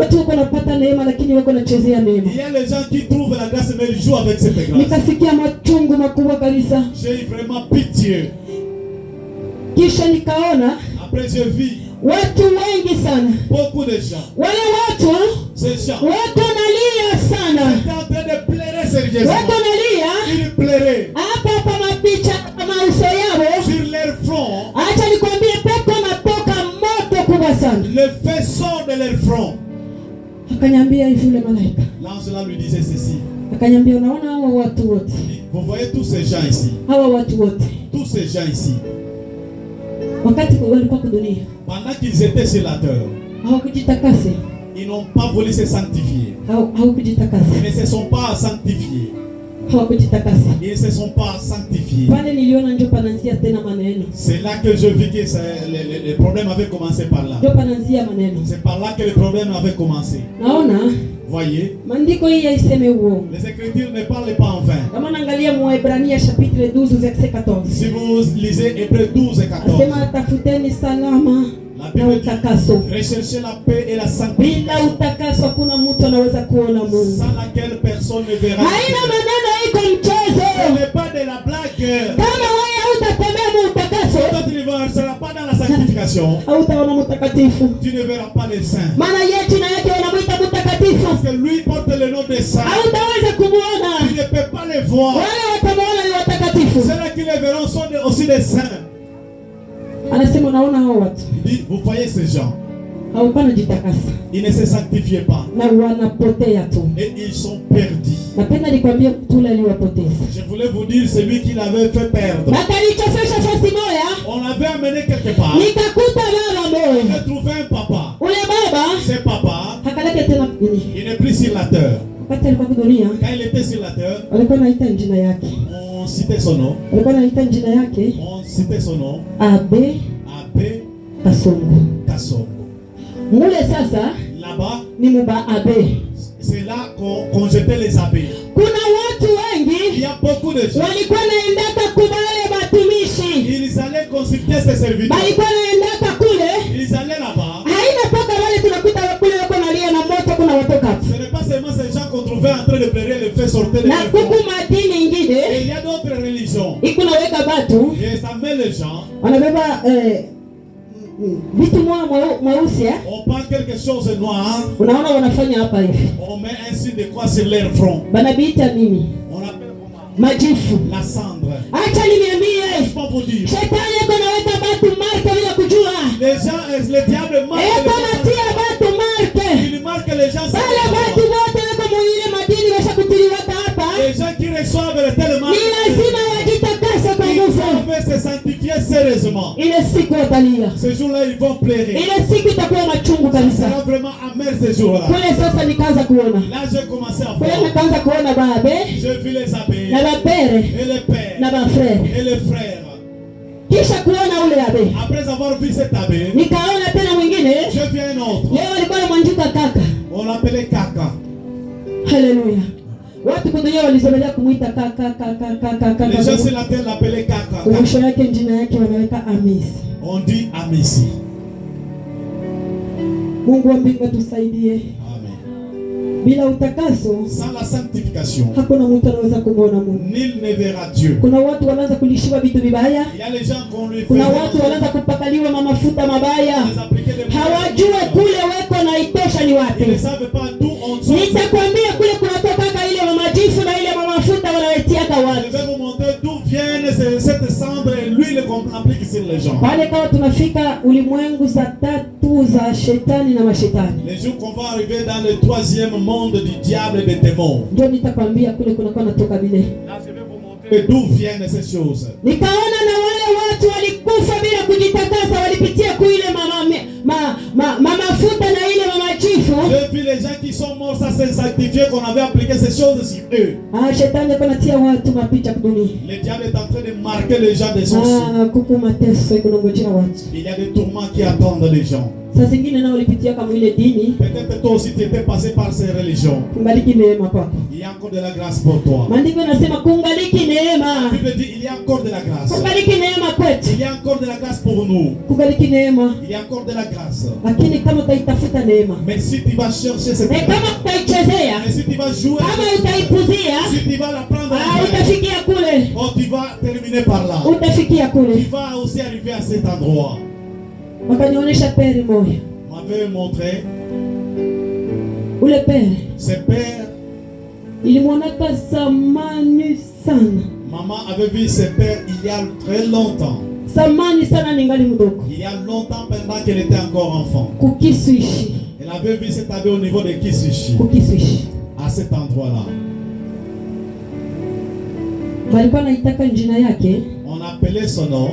Watu wako napata neema lakini wako nachezea neema. Il y a les gens qui trouvent la grâce mais ils jouent avec cette grâce. Nikasikia machungu makubwa kabisa. J'ai vraiment pitié. Kisha nikaona après j'ai vu watu wengi sana. Beaucoup de gens. Wale watu ces gens wako nalia sana. Ils étaient en train de pleurer sérieusement. Wako nalia. Ils pleuraient. Hapa mapicha kama uso yao. Sur leur front. Acha nikwambie pepo natoka moto kubwa sana. Le feu sort de leur front. Akaniambia hivi yule malaika. L'ange là lui disait ceci. Akaniambia unaona hawa watu wote. Vous voyez tous ces gens ici. Hawa watu wote. Tous ces gens ici. Wakati walikuwa kwa dunia. Pendant qu'ils étaient sur la terre. Hawakujitakase. Ils n'ont pas voulu se sanctifier. Hawakujitakase. Ils ne se sont pas sanctifiés. Hawakujitakase. Ils ne se sont pas sanctifiés. Pale niliona ndio panaanzia tena maneno. C'est là que je vis que le problème avait commencé par là. Ndio panaanzia maneno. C'est par là que le problème avait commencé. Naona voyez, maandiko hii haiseme uongo. les Écritures ne parlent pas en vain. Kama naangalia Waebrania chapitre 12 verset 14. Si vous lisez Hébreux 12 et 14. Asema tafuteni salama na utakaso. Recherchez la paix et la sanctification. Bila utakaso hakuna mtu anaweza kuona Mungu. Sans laquelle personne ne verra. Haina maneno iko mchezo. Ce n'est pas de la blague. Kama wewe hautatembea mu utakaso, quand tu ne seras pas dans la sanctification, hautaona mtakatifu. Tu ne verras pas les saints. Maana yetu na yake wanamuita mtakatifu. Parce que lui porte le nom des saints. Hautaweza kumuona. Tu ne peux pas les voir. Wale watamuona ni watakatifu. Ceux qui les verront sont aussi des saints. Anasema unaona hao watu. Il dit, vous voyez ces gens. hawapana jitakasa. Ils ne se sanctifiaient pas. Na wanapotea tu. Et ils sont perdus. Napenda nikwambie tule aliwapoteza. Je voulais vous dire celui qui l'avait fait perdre. Bakalichofesha fasi moya. On l'avait amené quelque part. Nikakuta baba moya. On a trouvé un papa. Ule baba. C'est papa. Hakaleke tena nini? Il n'est plus sur la terre. Wakati alikuwa dunia. Quand il était sur la terre. Alikuwa anaita jina yake. On citait son nom. Alikuwa anaita jina yake. On citait son nom. Abe. Abe Kasongo. Kasongo. Mule sasa. Là-bas. Ni muba abe. C'est là qu'on jetait les abeilles. Kuna watu wengi. Il y a beaucoup de gens. Walikuwa naendaka kubale batumishi. Ils allaient consulter ses serviteurs. Balikuwa naendaka kule. Ils allaient là-bas. Haina toka wale tunakuta kule wako nalia na moto kuna watoka. Ce n'est pas seulement ces gens qu'on trouvait en train de pleurer le fait sortir de Na leur kuku madini ingine. Et il y a d'autres religions. Ikuna weka batu. Et ça met les gens. Wanabeba vitu mweusi on prend quelque chose de noir. Unaona wanafanya hapa hivi. On met un signe de croix sur leur front. Banabiita nini? On appelle comment? Majifu. La cendre. Acha niambie. Je peux vous dire. Shetani yako naweka batu marke bila kujua. Les gens, le diable marque. Anatia batu marke. Il marque les gens. Wale batu wote wako mwile madini washakutiliwa hapa. Les gens qui reçoivent le tellement. Ni lazima wajitakase kwa nguvu. Ils doivent se sanctifier sérieusement. Ile siku watalia. Ce jour-là ils vont pleurer. Ile siku itakuwa machungu kabisa. Ça sera vraiment amer ce jour-là. Kule sasa nikaanza kuona. Là j'ai commencé à Kule voir. nikaanza kuona babe. J'ai vu les abeilles. Na bapere. Et les pères. Na bafrere. Et les frères. Kisha kuona ule abe. Après avoir vu cet abbé, nikaona tena mwingine. j'ai vu un autre. Leo alikuwa mwanjuka kaka. On l'appelait Kaka. Haleluya. Watu kudunia walizoelea kumuita kaka. Les gens sur la terre l'appelaient Kaka. Mwisho yake jina yake wanaweka Amisi. On dit Amisi. Mungu wa mbingu atusaidie. Amen. Bila utakaso, sans la sanctification, hakuna mtu anaweza kumwona Mungu. nul ne verra Dieu. Kuna watu wanaanza kulishiwa vitu vibaya. Il y a les gens qu'on lui fait. Kuna watu wanaanza kupakaliwa mafuta mabaya. Hawajue kule weko na itosha ni wapi. Ils ne savent pas d'où on sort. Nitakwambia kule kunatoka ile majifu na ile mafuta wanawetiaka watu. Je vais vous montrer d'où viennent cette cendre et l'huile qu'on applique sur les gens. Pale kama tunafika ulimwengu za tatu za shetani na mashetani. Les jours qu'on va arriver dans le troisième monde du diable et des démons. Ndio nitakwambia kule kunakuwa natoka vile. Là je vais vous montrer d'où viennent ces choses. Nikaona na wale watu walikufa bila kujitakasa, walipitia kuile mafuta na ile majifu. J'ai vu les gens qui sont morts sans se sanctifier, qu'on avait appliqué ces choses sur eux. Shetani anatia watu mapicha kudunia. Le diable est en train de marquer les gens de son sang. Kuku mateso ikunongojea watu. Il y a des tourments qui attendent les gens. Saa zingine nao walipitia kama ile dini. Peut-être toi aussi tu étais passé par ces religions. Kungaliki neema kwako. Il y a encore de la grâce pour toi. Maandiko yanasema kungaliki neema. La Bible dit il y a encore de la grâce. Kungaliki neema kwetu. Il y a encore de la grâce pour nous. Kungaliki neema. Il y a encore de la grâce. Lakini kama utaitafuta neema. Mais si tu vas chercher cette grâce. Kama utaichezea. Mais si tu vas jouer. Kama utaipuzia. Si tu vas la prendre. Utafikia kule. Oh, tu vas terminer par là. Utafikia kule. Tu vas aussi arriver à cet endroit. Wakanionyesha pere moja. M'avait montré. Ule pere. Ce père. Ilimwonaka zamani sana. Maman avait vu ce père il y a très longtemps. Zamani sana ningali mdogo. Il y a longtemps pendant qu'elle était encore enfant. Kukiswishi. Elle avait vu cet abbé au niveau de Kisushi. Kukiswishi. À cet endroit-là. Walikuwa naitaka jina yake. On appelait son nom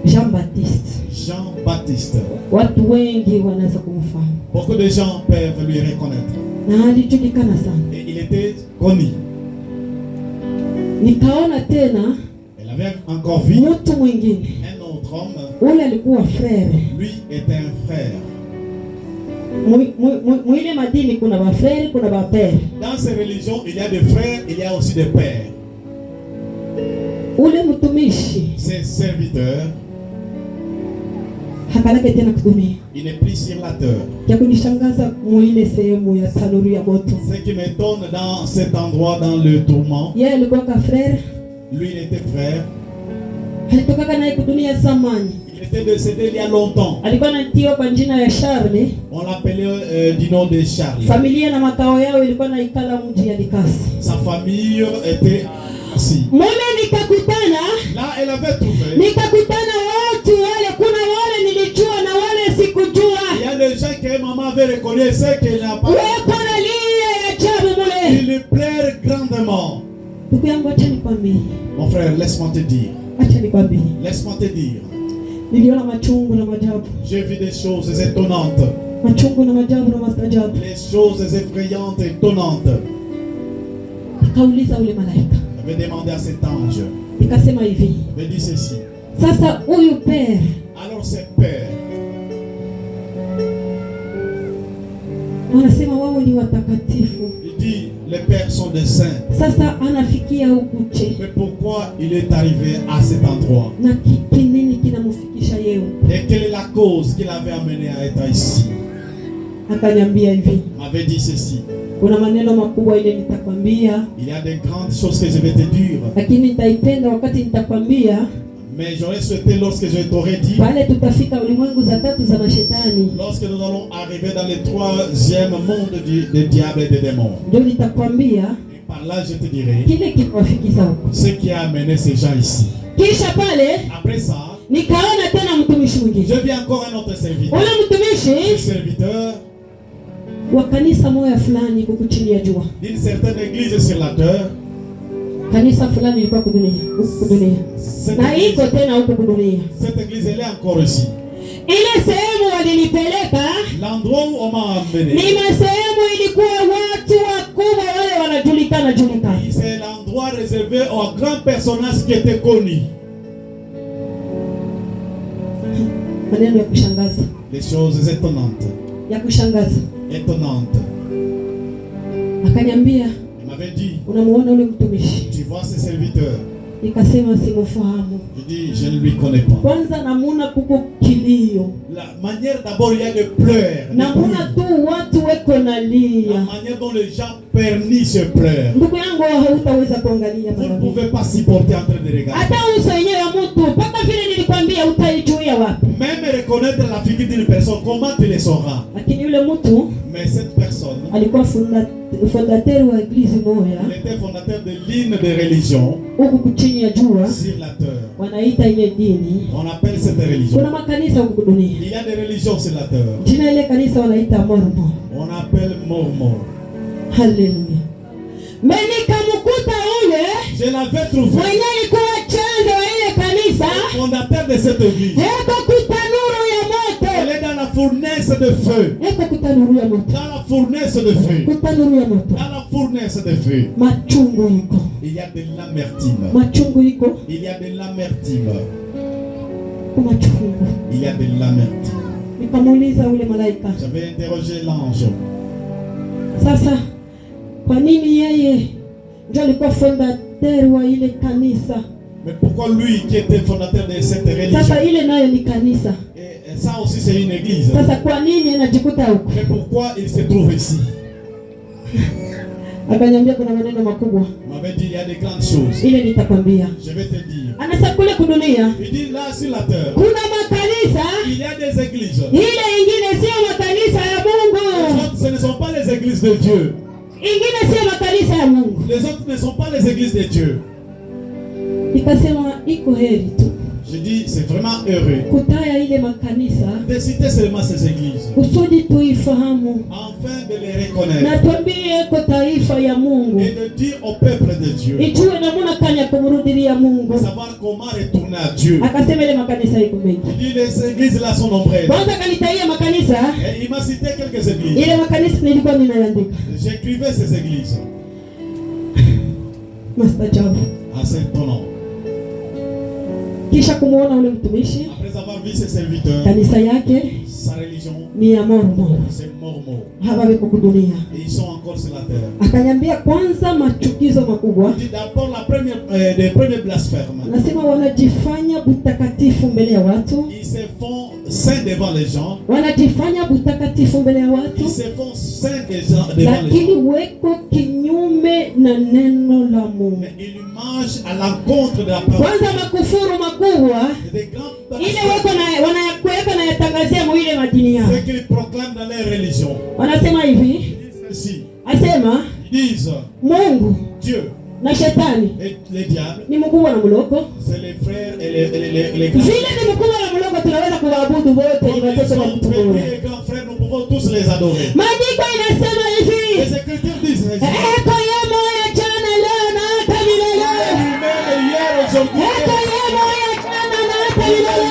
Jean-Baptiste. Jean-Baptiste. Watu wengi wanaweza kumfahamu. Beaucoup de gens peuvent lui reconnaître. Na alijulikana sana. Et il était connu. Nikaona tena. Elle avait encore vu mtu mwingine. Un autre homme. Ule alikuwa frère. Lui était un frère. Mwile madini kuna ba frère, kuna ba père. Dans ces religions, il y a des frères, il y a aussi des pères. Ule mtumishi. Ses serviteurs. Hakalake tena kudunia. Il n'est plus sur la terre. Ya kunishangaza mwile sehemu ya tanuru ya moto. Ce qui m'étonne dans cet endroit, dans le tourment. Yeye alikuwa ka frère. Lui, il était frère. Alitoka naye kudunia zamani. Il était décédé il y a longtemps. Alikuwa anatiwa kwa jina ya Charles. On l'appelait du nom de Charles. Familia na makao yao ilikuwa na ikala mji ya Likasi. Sa famille était assis. Mwana nikakutana. Là, elle avait trouvé. Nikakutana watu wale, kuna wale nilijua na wale sikujua. Il y a des avait reconnu ce qu'il n'a pas. Il lui plaît grandement. Mon frère, laisse-moi te dire. Laisse-moi te dire. J'ai vu des choses étonnantes. Les choses effrayantes et étonnantes. J'avais demandé à cet ange. Il dit ceci. Alors ce père. Il dit les pères sont des saints. Mais pourquoi il est arrivé à cet endroit? Et quelle est la cause qui l'avait amené à être ici? Il m'avait dit ceci. Il y a des grandes choses que je vais te dire. Mais j'aurais souhaité lorsque je t'aurais dit, lorsque nous allons arriver dans le troisième monde des diables et des démons. Et par là je te dirai ce qui a amené ces gens ici. Après ça, je vis encore un autre serviteur. Le serviteur d'une certaine église sur la terre. Kanisa fulani ilikuwa kudunia, na iko tena huko kudunia. Cette église elle est encore ici. Ile sehemu walinipeleka, l'endroit où on m'a amené, ni sehemu ilikuwa watu wakubwa wale wanajulikana. C'est l'endroit réservé aux grands personnages qui étaient connus. Maneno ya kushangaza. Les choses étonnantes. Ya kushangaza. Étonnantes. Akaniambia, dit, tu vois ce serviteur? Je dis, je ne lui connais pas. La manière d'abord il y a des pleurs. La manière dont les gens pernient se pleurent. Vous ne pouvez pas supporter en train de regarder. Même reconnaître la figure d'une personne, comment tu le sauras? Mais cette personne, il était fondateur de l'une des religions sur la terre. On appelle cette religion. Il y a des religions sur la terre. On appelle Mormon. Alléluia. Je l'avais trouvé. Le fondateur de cette église. Elle est dans la fournaise de feu. Dans la fournaise de feu. Dans la fournaise de feu. Il y a de l'amertume. Il y a de l'amertume. Il y a de l'amertume. J'avais interrogé l'ange. Sasa kwa nini yeye ndio alikuwa fondateur wa ile kanisa? Mais pourquoi lui qui était fondateur de cette religion? Sasa ile nayo ni kanisa. Et ça aussi c'est une église. Sasa kwa nini anajikuta huko? Mais pourquoi il se trouve ici? Akaniambia kuna maneno makubwa. M'avait dit il y a des grandes choses. Ile nitakwambia. Je vais te dire. Anasema kule kudunia. Il dit là sur la terre. Kuna makanisa. Il y a des églises. Ile ingine sio makanisa ya Mungu. Les autres, ce ne sont pas les églises de Dieu. Ingine sio makanisa ya Mungu. Les autres ne sont pas les églises de Dieu. Nikasema iko heri tu. Je dis c'est vraiment heureux de citer seulement ces églises, afin de les reconnaître et de dire au peuple de Dieu de savoir comment retourner à Dieu. Il dit les églises là sont nombreuses. Et il m'a cité quelques églises. J'écrivais ces églises. À cet nom. Kisha kumuona ule mtumishi, après avoir vu ses serviteurs, kanisa yake sa religion ni ya Mormon, c'est Mormon, hapa weko kudunia, et ils sont encore sur la terre. Akaniambia kwanza machukizo makubwa, il dit d'abord la première des premiers blasphèmes, anasema wanajifanya butakatifu mbele ya watu, ils se font saints devant les gens, wanajifanya butakatifu mbele ya watu, ils se font saints devant les gens, lakini weko kinyume na neno la Mungu, mais ils marchent à l'encontre de la parole. Kwanza makufuru makubwa ile wako na wanayakweka na yatangazia mwile madini yao, ce qu'ils proclament dans leur religion. Wanasema hivi, asema disent Mungu, Dieu na shetani et les diables ni mkubwa na mloko, c'est les frères et les vile ni mkubwa na mloko tunaweza kuabudu wote, ni watoto wa Mungu. Les grands frères nous pouvons vont tous les adorer. Maandiko inasema hivi. Les Écritures disent Eko yeye moyo jana leo na hata milele. hier, aujourd'hui. Eko yeye moyo jana na hata milele.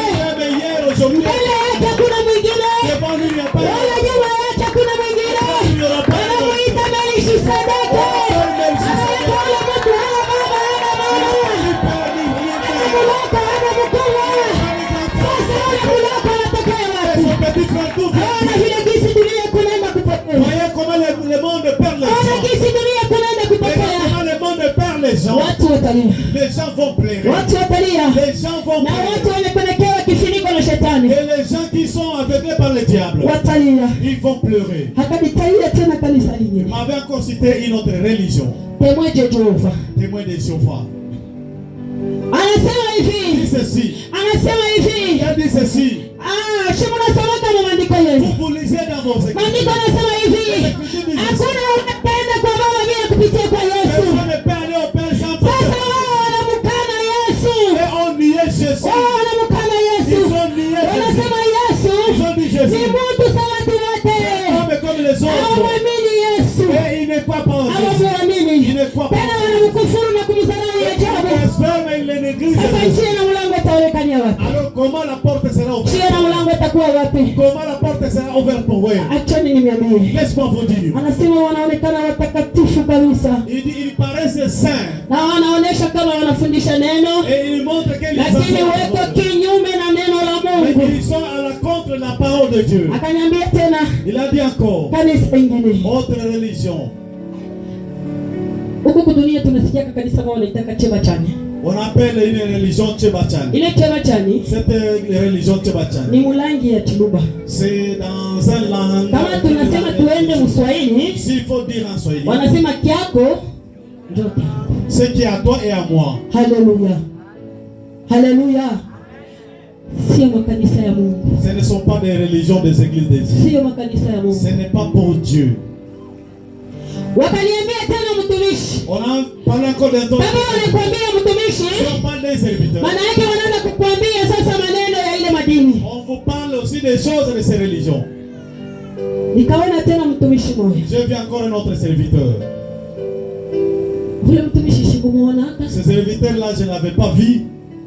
Hier, aujourd'hui. Mbele yake kuna mwingine. Devant lui, il n'y a pas Wala nyuma yake kuna mwingine. Anamuita Melkisedeki. Anaitwa yule mtu hana baba hana mama. Anamulaka hana mkubwa. Sasa yule mulaka anatokea wapi? Ona vile gisi dunia kunaenda kupotea. Voyez comment le monde perd les Ona gens. gisi dunia kunaenda kupotea. Comment le monde perd les gens. Watu watalia. Les gens vont pleurer. Watu watalia. Les gens vont Na watu pleurer. wamepelekewa kifuniko na shetani. Et les gens qui sont aveuglés par le diable, Watalia. ils vont pleurer. Hakanitalia tena kanisa Il lingine. m'avait encore cité une autre religion, Témoin de Jehova. témoin de Jéhovah. Anasema Il dit hivi. ceci. Anasema hivi. Il a dit ceci. Shimo nasoma kama maandiko yenu. Vous lisez dans vos Maandiko écritures. yanasema hivi. Hakuna unapenda kwa baba bila kupitia kwa Yesu. Personne ne peut aller au Père sans Sasa passer. wao wanamkana Yesu. Et on niait Jésus. Wao wanamkana Yesu. Ils ont nié Jésus. Wanasema Yesu Ils ont dit ni Jésus. mtu sawa watu wote. Comme les autres. Hawamwamini Yesu. Et il n'est pas en Jésus. Hawamwamini. Il n'est pas Tena wanamkufuru na kumdharau ajabu. Blasphème, il est néglige. Sasa njia na mlango itaonekania wapi? Alors comment la porte sera Njia na ouverte? mlango itakuwa wapi? Comment la porte sera ouverte pour vous? Achani nimeambia. Laisse-moi vous dire. Anasema wanaonekana watakatifu kabisa. Il dit il paraissent saints. Na wanaonesha kama wanafundisha neno, Et il montre qu'ils lakini weko enseignent. kinyume na neno la Mais Mungu. ils sont à la contre la parole de Dieu. Akaniambia tena Il a dit encore. kanisa ingine. Autre religion. Huku dunia tunasikia kanisa wao wanaitaka chema chani. On appelle une religion Tchebachani. Ile chema chani Cette religion Tchebachani. ni mulangi ya Chiluba. C'est dans un langue. Kama tunasema tuende Mswahili, S'il faut dire en Swahili. wanasema kiako ndio kiako. Ce qui est à toi et à moi. Haleluya. Haleluya. Sio makanisa ya Mungu. Ce ne sont pas des religions des églises des dieux. Sio makanisa ya Mungu. Ce n'est pas pour Dieu. Wakaniambia tena mtumishi. On a parlé encore d'un autre. Baba anakuambia mtumishi. Si on parle des serviteurs, Maana yake wanaanza kukuambia sasa maneno ya ile madini. on vous parle aussi des choses de ces religions. Nikaona tena mtumishi mmoja. Je vis encore un autre serviteur. Ule mtumishi sikumuona hata. Ce serviteur-là, je ne l'avais pas vu.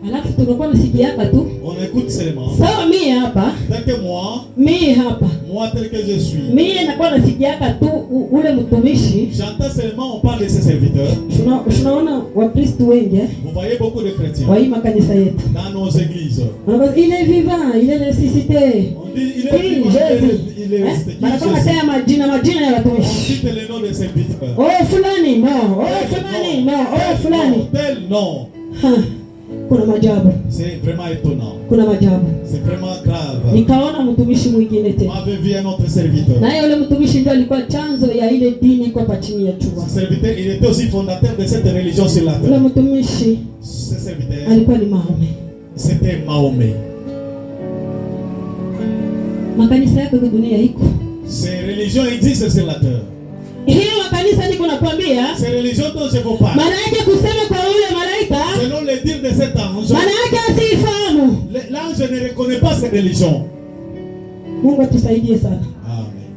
Alafu tunakuwa nasikiaka tu. On écoute seulement. Sawa mimi hapa. Tel que moi, Mimi hapa. moi tel que je suis. Mimi nakuwa nasikiaka tu ule mtumishi. J'entends seulement on parle de ces serviteurs. Tunaona Wakristo wengi Vous voyez beaucoup de chrétiens wa hii makanisa yetu. dans nos églises. Il est vivant, il est ressuscité. On dit il est vivant, il est resté. Wanasema tena majina ya On watumishi. cite le nom de serviteurs. Oh fulani no, oh fulani no, oh fulani. Tel nom. Kuna majabu. C'est vraiment étonnant. Kuna majabu. C'est vraiment grave. Nikaona mtumishi mwingine tena. On avait vu un autre serviteur. Na yule mtumishi ndio alikuwa chanzo ya ile dini kwa chini ya chua. Ce serviteur, il était aussi fondateur de cette religion sur la Yule terre. mtumishi Ce serviteur, alikuwa ni Mahomet. c'était Mahomet. Makanisa yako dunia iko. Ces religions existent sur la terre. Hiyo makanisa niko nakwambia. Ces religions dont je vous parle, Maana yake kusema kwa yule malaika, selon les dires de cet ange, maana yake asifahamu. l'ange ne reconnaît pas ces religions. Mungu atusaidie sana. Amen.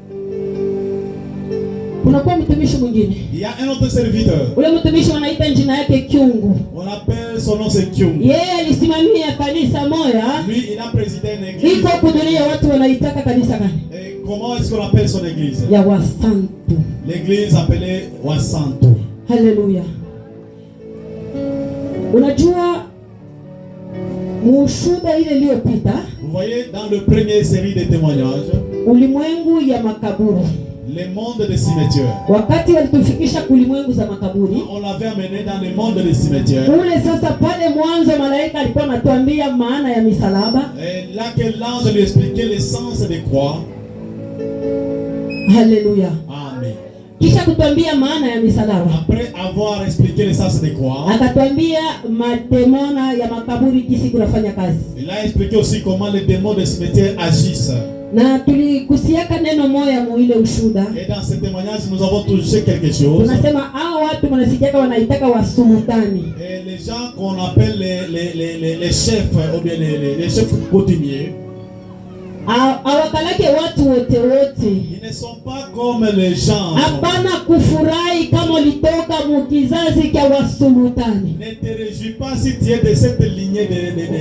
Kunakuwa mtumishi mwingine. Il y a un autre serviteur. Ule mtumishi wanaita jina yake Kyungu. On appelle son nom c'est Kyung. Yeye alisimamia kanisa moja. Lui, il a présidé une église. Iko kudunia watu wanaitaka kanisa gani? Et comment est-ce qu'on appelle son église? Ya Wasantu. L'église appelée Wasanto. Haleluya. Unajua mushuda ile iliyopita, Vous voyez, dans le premier série de témoignages, ulimwengu ya makaburi. le monde des cimetières. Wakati walitufikisha kulimwengu za makaburi, On l'avait amené dans le monde des cimetières. ule sasa pale mwanzo malaika alikuwa anatuambia maana ya misalaba. Et là que l'ange lui expliquait le sens des croix. Haleluya. Amen. Kisha kutuambia maana ya misalaba, Après avoir expliqué le sens des croix, akatuambia mademona ya makaburi jinsi kunafanya kazi. il a expliqué aussi comment les démons des cimetières agissent. Na tulikusiaka neno moja muile ushuda. Et dans ce témoignage, nous avons touché quelque chose. Tunasema hao watu wanasikiaka wanaitaka wasultani. Et les gens qu'on appelle les chefs, ou bien les chefs coutumiers, Hawakalake watu wote. Ils ne sont pas comme les gens. Hapana kufurahi kama ulitoka mukizazi kya wasultani. Ne te réjouis pas si tu es de cette lignée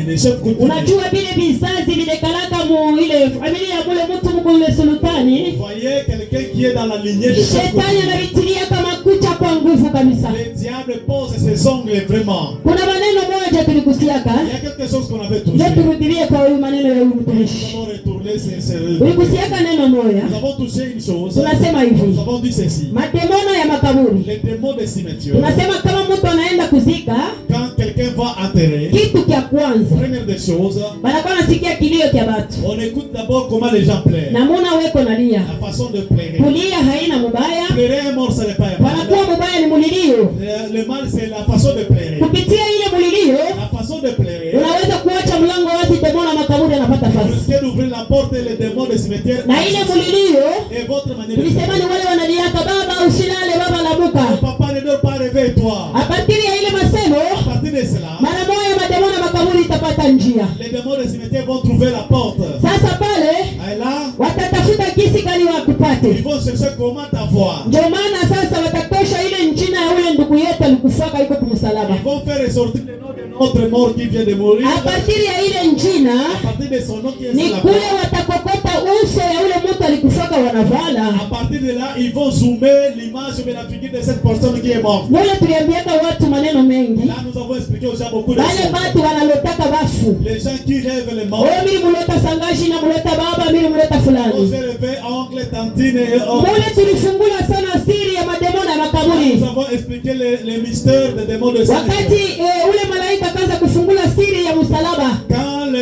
de chefs coutumiers. Unajua vile vizazi vilekalaka mu ile familia ya mule mtu mkule sultani. Vous voyez quelqu'un qui est dans la lignée de chefs coutumiers. Shetani anavitilia kama kucha kwa nguvu kabisa. Le diable pose ses ongles vraiment. Kuna maneno moja tulikusiaka. Il y a quelque chose qu'on avait touché. Ndio turudilie kwa huyu maneno ya huyu mtumishi. Nous avons retourné ces Tulikusiaka neno moja. Nous avons touché une chose. Tunasema hivi. Nous avons dit ceci. Mademono ya makaburi. Les démons des cimetières. Tunasema kama mtu anaenda kuzika, quand quelqu'un va enterrer, kitu kia kwanza, première des choses, banakuwa nasikia kilio kia watu. on écoute d'abord comment les gens pleurent. Namuna weko nalia. La façon de pleurer. Kulia haina mubaya. Pleurer est mort, ce n'est pas un mal. Wanakuwa mubaya ni mulilio. Le mal, c'est la façon de pleurer. Kupitia ile mulilio, La façon de pleurer. unaweza kuacha mlango wazi, demono na makaburi anapata Vous fasi. risquez d'ouvrir la porte et les démons des cimetières. Na ile mulilio, Et votre manière de tulisema ni wale wanaliaka, baba usilale, baba lamuka. Papa ne dort pas, réveille-toi. A partir ya ile masemo, À partir de cela, mara moja mademono na makaburi itapata njia. les démons des cimetières vont trouver la porte. Sasa pale Et là, watatafuta kisi gani wakupate. ils vont chercher comment t'avoir. Ndio maana sasa watatosha ile njina ya ule ndugu yetu alikufaka iko kumsalaba. Ils vont faire ressortir le nom de notre mort qui vient de mourir. A partir ya ile njina, À partir de son nom qui est ni sur la kule porte. watakokota uso ya ule mtu alikufaka wanavala. À partir de là, ils vont zoomer l'image et la figure de cette personne qui est morte. Wale tuliambiaka watu maneno mengi. Là, nous avons expliqué aux gens beaucoup de Wale choses. watu wanalotaka bafu. Les gens qui rêvent les morts. Mimi muleta sangashi na muleta baba, mimi muleta On fulani. s'est rêvé oncle, tantine et oncle. Mule tulifungula sana siri ya mademono ya Nous makaburi. avons expliqué les mystères des démons de Wakati Satan. ule malaika kaanza kufungula siri ya msalaba. Quand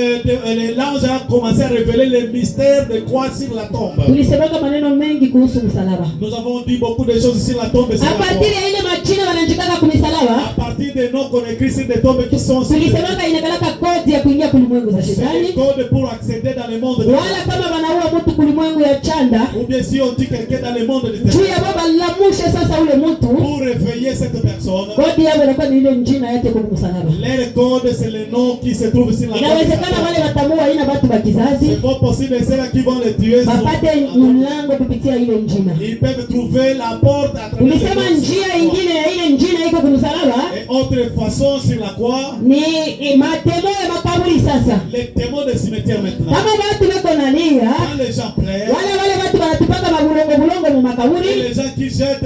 l'ange a commencé à révéler les mystères de croix sur la tombe. Tulisemaka maneno mengi kuhusu msalaba. Nous avons dit beaucoup de choses sur la tombe et sur A la croix. partir ya ile machina wanajikaka kumisalaba. À partir des noms qu'on écrit sur des tombes qui sont sur Tulisemaka inakalaka kodi ya kuingia kulimwengu za c'est shetani. les codes pour accéder dans le monde de Wala kama wanaua mtu kulimwengu ya chanda. ou bien si on dit quelqu'un dans le monde de Juu ya baba lamushe sasa ule mtu. pour réveiller cette personne. Kodi yao inakuwa ni ile njina yake kwa msalaba. Leur code c'est le nom qui se trouve sur la tombe. Inawezekana wale watamua ina watu wa kizazi. C'est pas possible, c'est là qui vont les tuer. Wapate mlango kupitia ile njina. Ils peuvent trouver la porte à travers Tulisema njia ingine ya ile njina iko kwa msalaba. et autre façon sur la croix. Ni matemo ya makaburi sasa. Les témoins des cimetières maintenant. Kama watu wako nalia, Quand les gens pleurent, wale watu wanatupaka mabulongo mu et makaburi. les gens qui jettent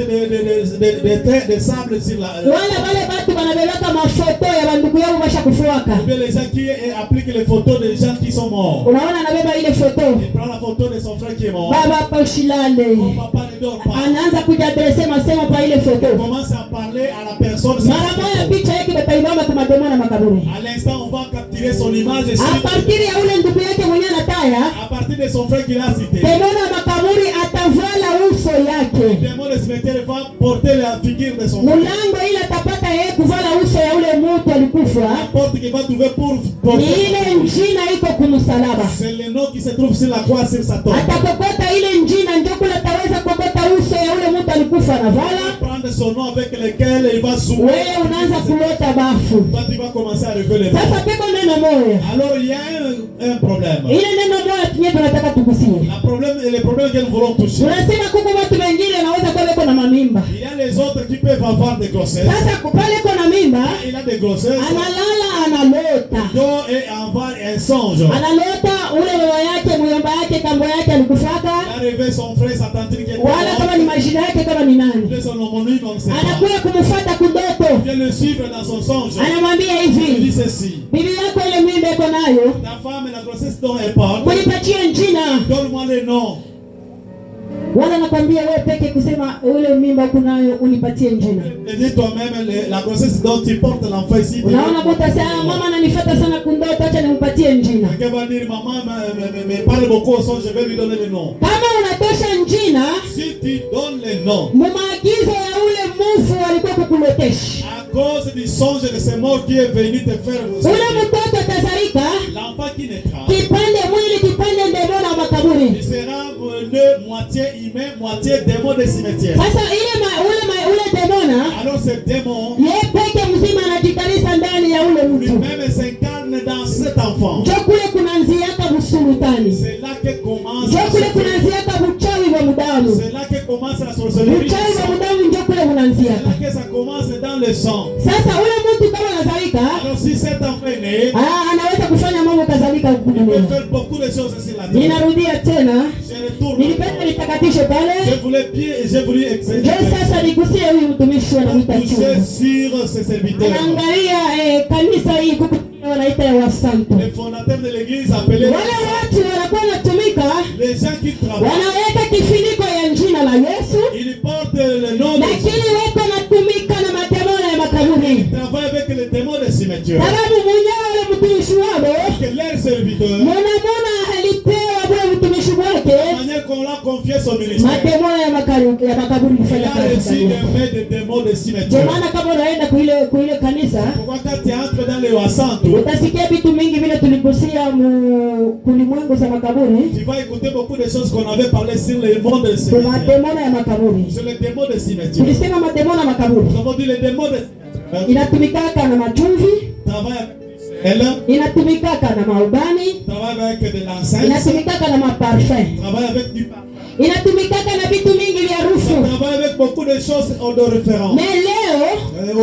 des sables sur la Wale watu wanabebaka mafoto ya bandugu yao bashakufuaka. ou bien les gens qui appliquent les photos des gens qui sont morts. Unaona anabeba ile foto. Il prend la photo de son frère qui est mort. Baba hapa usilale. Mon papa ne dort pas. Anaanza kuja adrese masemo pa ile Il foto. commence à parler à la personne. Mara moja picha yake bataibamba kwa mademono na makaburi. À l'instant, on va capturer son image et A partir ya ule ndugu yake mwenye anataya, à partir de son frère qu'il a cité. demono na makaburi atavala uso Le yake. démon de cimetière va porter la figure de son frère. Mulango ile atapata yeye kuvala uso ya ule mtu alikufa. La porte qu'il va trouver pour Ni porter. ile njina iko kumsalaba. C'est le nom qui se trouve sur la croix sur sa tombe. Atakokota ile njina ndio kule ataweza kukota uso ya ule mtu alikufa na vala. Prendre son nom avec lequel il va zoomer. Wewe unaanza kulota bafu. Toi, tu vas commencer à révéler. Sasa peko neno moja. Alors, il y a un problème. Ile neno moja tunye tunataka tukusie. Le problème que nous voulons toucher. Tunasema kuko watu wengine wanaweza kuwa weko na mamimba. Il y a les autres qui peuvent avoir des grossesses. Sasa pale kuna mimba, Il a des grossesses. analala analota. Donc, et avoir un songe. Analota ule baba yake, muyomba yake, kambo yake alikufaka. Il a rêvé son frère, sa tante qui était Wala kama ni majina yake kama ni nani. morte. Son homonyme, on ne sait pas. Anakuja kumfuata kundoto. Il vient le suivre dans son songe. Anamwambia Il dit hivi, ceci. bibi yako ile mimba iko nayo, Ta femme, la grossesse dont elle parle, unipatie njina. donne-moi le nom. Wala nakwambia wewe peke kusema ule mimba uko nayo unipatie njina. Et dis toi-même la grossesse dont tu portes l'enfant ici. Unaona mtu asema mama ananifuata sana kundoto, acha nimpatie njina. Quelqu'un va dire, maman me parle beaucoup au songe, je vais lui donner le nom. Kama unatosha njina, Si tu donnes le nom, mumaagizo ya ule mufu alikuwa kukulotesha. à cause du songe de ce mort qui est venu te faire Ule mtoto atazalika, l'enfant qui naîtra, kipande mwili kipande ndemono na makaburi. il sera né moitié humain, moitié démon de cimetière. Sasa ule demona Alors ce démon, yeye peke mzima anajikalisa ndani ya ule mtu. lui-même s'incarne dans cet enfant. Ndio kule kunaanziaka msultani. C'est là que cet enfant est né, anaweza kufanya mambo kadhalika huku il peut duniani. faire beaucoup de choses sur la terre. Ninarudia tena, Je retourne. nilipenda nitakatishe pale. Je voulais bien, j'ai voulu Ndio sasa nigusie huyu mtumishi anamuita pousser Chuma. sur ses serviteurs. Anaangalia kanisa hii kuku wanaita ya Wasanto. Les fondateurs de l'église appelés Wale watu wanakuwa wanatumika, les gens qui travaillent. wanaweka kifuniko ya jina la Yesu, Ils portent le nom de lakini wako natumika na mademoni ya makaburi. Ils travaillent avec les démons des cimetières. Sababu mwenyewe yule mtumishi wao, Que leurs serviteurs, mwana alipewa bure mtumishi wake, de manière qu'on l'a confié son ministère, mademoni ya makaburi il kufanya a kazi. reçu les mains des démons des Ndio cimetières. maana kama unaenda kuile kanisa, Pourquoi quand tu entres dans les Wasanto, utasikia vitu mingi vile tuligusia kulimwengu za makaburi, tu vas écouter beaucoup de choses qu'on avait parlé sur les démons des cimetières. mademoni ya makaburi. Sur les démons des cimetières. Tulisema mademoni ya makaburi Nous avons dit les démons des cimetières inatumikaka na machumvi, travaillent avec elle, inatumikaka na maubani, travaillent avec de l'encens, inatumikaka na maparfum, travaillent avec du parfum, inatumikaka na vitu mingi vya harufu. travaillent avec beaucoup de choses odoriférantes. Mais leo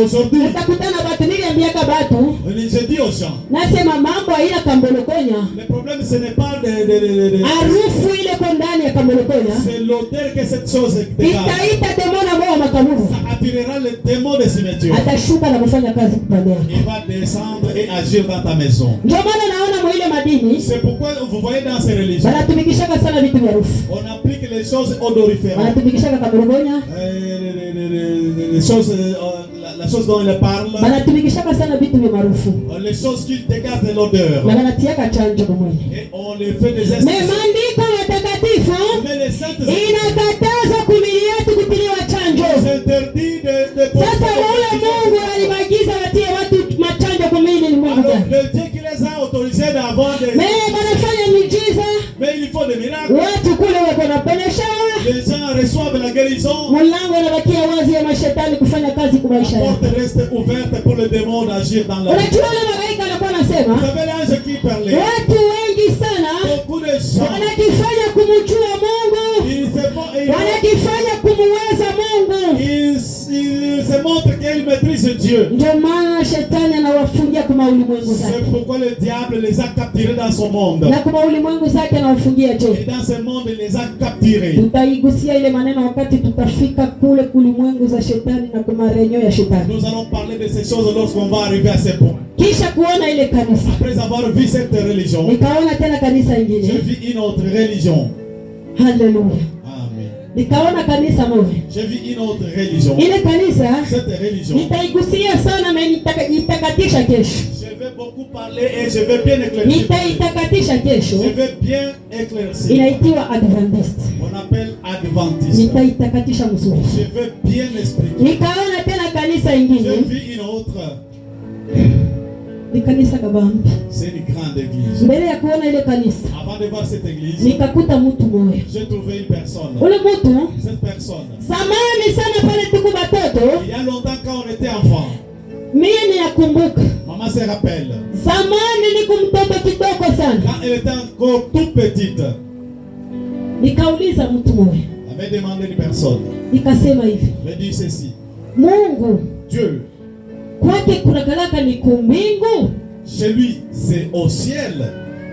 Aujourd'hui, utakutana batu, niliambiaka batu, je dis aux gens, nasema mambo haina kambolokonya, le problème ce n'est pas de harufu ile ko ndani ya kambolokonya c'est l'odeur que cette chose dégage. itaita demona moyo wa makaburi, Ça attirera le démon des cimetières. atashuka na kufanya kazi kupanda. Il va descendre et agir dans ta maison. Ndio maana naona mwile madini C'est pourquoi vous voyez dans ces religions, wanatumikishaka sana vitu vya harufu, on applique les choses odoriférantes. wanatumikishaka kambolokonya, Les choses, la chose dont il parle, wanatumikishaka sana vitu vya harufu, les choses qui dégagent de l'odeur. na wanatiaka chanjo kwa mwili. Et on les fait des Mais esprits. maandiko matakatifu Mais les saintes inakataza kumili yetu kupiliwa chanjo. interdit de Sasa ule Mungu alibagiza watie watu machanjo kwa mwili ni Mungu alors, gani? le Dieu qui les a autorisés d'avoir des... Mais wanafanya miujiza, Mais il faut des miracles. watu kule wako napelesha, Les gens reçoivent la guérison. mlango unabakia wazi ya mashetani kufanya kazi kwa La maisha yao. porte reste ouverte pour le démon d'agir dans la vie. Unajua wale malaika walikuwa Vous wanasema savez l'ange qui parlait. watu wengi sana Beaucoup de gens, wanajifanya kumjua Mungu, ils se font, wanajifanya kumuweza Mungu. ils se montrent qu'ils maîtrisent Dieu. Ndio maana shetani anawafungia kwa ulimwengu C'est zake, pourquoi le diable les a capturés dans son monde. na kwa ulimwengu zake anawafungia. Et Je dans ce monde, il les a capturés. tutaigusia ile maneno wakati tutafika kule kulimwengu za shetani na kwa marenyo ya shetani, Nous allons parler de ces choses lorsqu'on va arriver à ce point. kisha kuona ile kanisa. Après avoir vu cette religion, Nikaona tena kanisa j'ai ingine. vu une autre religion. Haleluya! Amen. Nikaona kanisa moja. J'ai vu une autre religion. Ile kanisa Cette religion, nitaigusia sana, na nitakatisha kesho, je vais beaucoup parler et je vais bien éclaircir. nitaitakatisha kesho. Je vais bien éclaircir. Inaitiwa Adventist, On appelle adventiste. nitaitakatisha mzuri. Je vais bien expliquer. Nikaona tena kanisa J'ai ingine, vu une autre. ni kanisa kabambi. C'est une grande église. Mbele ya kuona ile kanisa Avant de voir cette église, nikakuta mtu mmoja. j'ai trouvé une personne. Ule mtu Cette personne, zamani sana pale tuku batoto, il y a longtemps quand on était enfant, mimi ninakumbuka maman se rappelle, zamani niko mtoto kidogo sana, quand elle était encore toute petite, nikauliza mtu mmoja, elle avait demandé une personne. nikasema hivi, Elle dit ceci: Mungu Dieu, kwake kunakalaka ni kumbingu? chez lui, c'est au ciel.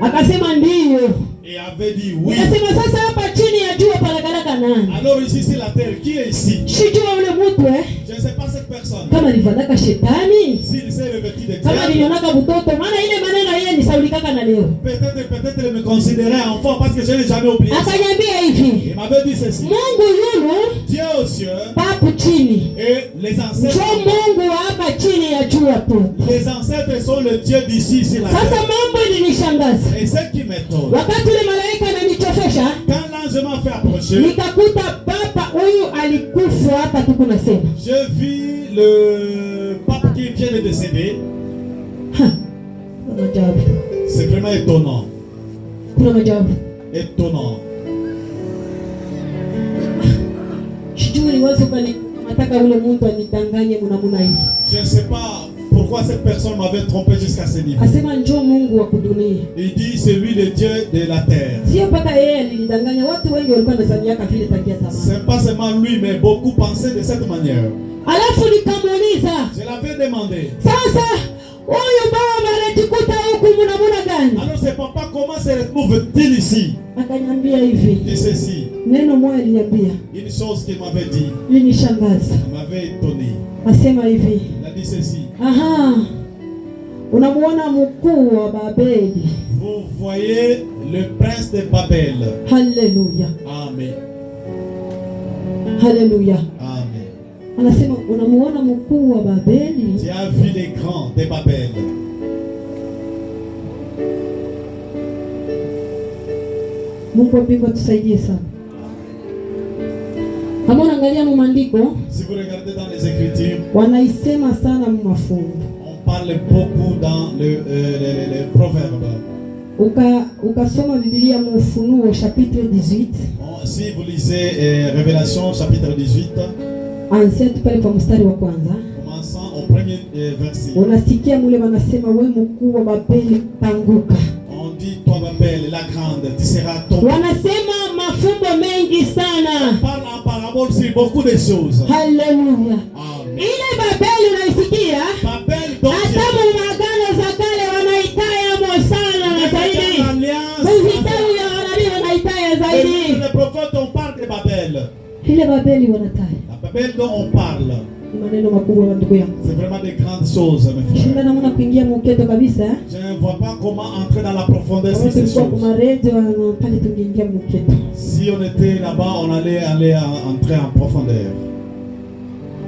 Akasema ndiyo. Et avait dit oui. Nikasema sasa hapa chini ya jua panakalaka nani? Alors ici, c'est la terre. Qui est ici? Sijua ule mtu Je ne sais pas cette personne. kama nilivandaka shetani, S'il s'est revêtu de kama diable, nilionaka mtoto, maana ile maneno yeye nisaulikaka na leo. peut-être il me considérait enfant parce que je n'ai jamais oublié ça. Akaniambia hivi, Il m'avait dit ceci: Mungu yunu Dieu aux cieux papu chini, et les ancêtres. njo Mungu wa hapa chini ya jua tu. Les ancêtres sont le Dieu d'ici sur la Sasa terre. mambo ilinishangaza Et ce qui m'étonne, wakati ule malaika ananichofesha, quand l'ange m'a fait approcher, nikakuta papa huyu alikufa hapa tu kunasema. j'ai vu le pape qui vient de décéder. Kuna majabu, C'est vraiment étonnant. kuna majabu. Étonnant. Sijui liwazo kani nataka ule mtu anidanganye mnamuna hii. Je ne sais pas pourquoi cette personne m'avait trompé jusqu'à ce niveau. Asema njoo Mungu wa kudunia. Il dit c'est lui le Dieu de la terre. Sio mpaka yeye alinidanganya, watu wengi walikuwa wanazaniaka vile takia zamani. C'est pas seulement lui, mais beaucoup pensaient de cette manière. Alafu nikamuuliza, Je l'avais demandé. sasa Huyu baba anajikuta huku mnamuna gani? Alors ce papa, comment se retrouve-t-il ici? Akaniambia hivi. Dit ceci. Neno moja aliniambia. Une chose qu'il m'avait dit. Linishangaza. Il m'avait étonné. Asema hivi. Il a dit ceci. Aha. Unamuona mkuu wa Babeli. Vous voyez le prince de Babel. Haleluya. Amen. Haleluya. Amen. Anasema unamuona mkuu wa Babeli. Tu as vu les grands de Babel. Mungu wa mbingu atusaidie sana. Kama unaangalia maandiko, Si vous regardez dans les Écritures, wanaisema sana mafumbo. on parle beaucoup dans les proverbes. Ukasoma Biblia mu Ufunuo chapitre 18. Bon, si vous lisez Révélation chapitre 18, anzia tu pale kwa mstari wa kwanza. commençant au premier verset. Unasikia mule wanasema we mkuu wa Babeli tanguka. On dit toi Babel la grande, tu seras tombé. Wanasema mafumbo mengi sana. On parle en parabole sur beaucoup de choses. Haleluya. Amen. Ile Babeli unaisikia? Babel donc Hata magano za kale wanaitaya mo sana na zaidi. Vitabu vya wanabii wanaitaya zaidi. Les prophètes on parle de Babel. Ile Babeli wanataya. La Babel dont on parle. Ni maneno makubwa wa ndugu yangu. C'est vraiment des grandes choses mes frères. Shinda namna kuingia mketo kabisa. Je ne vois pas comment entrer dans la profondeur de ces Kwa choses. maredio na pale tungeingia mketo. Si on était là-bas, on allait entrer en profondeur.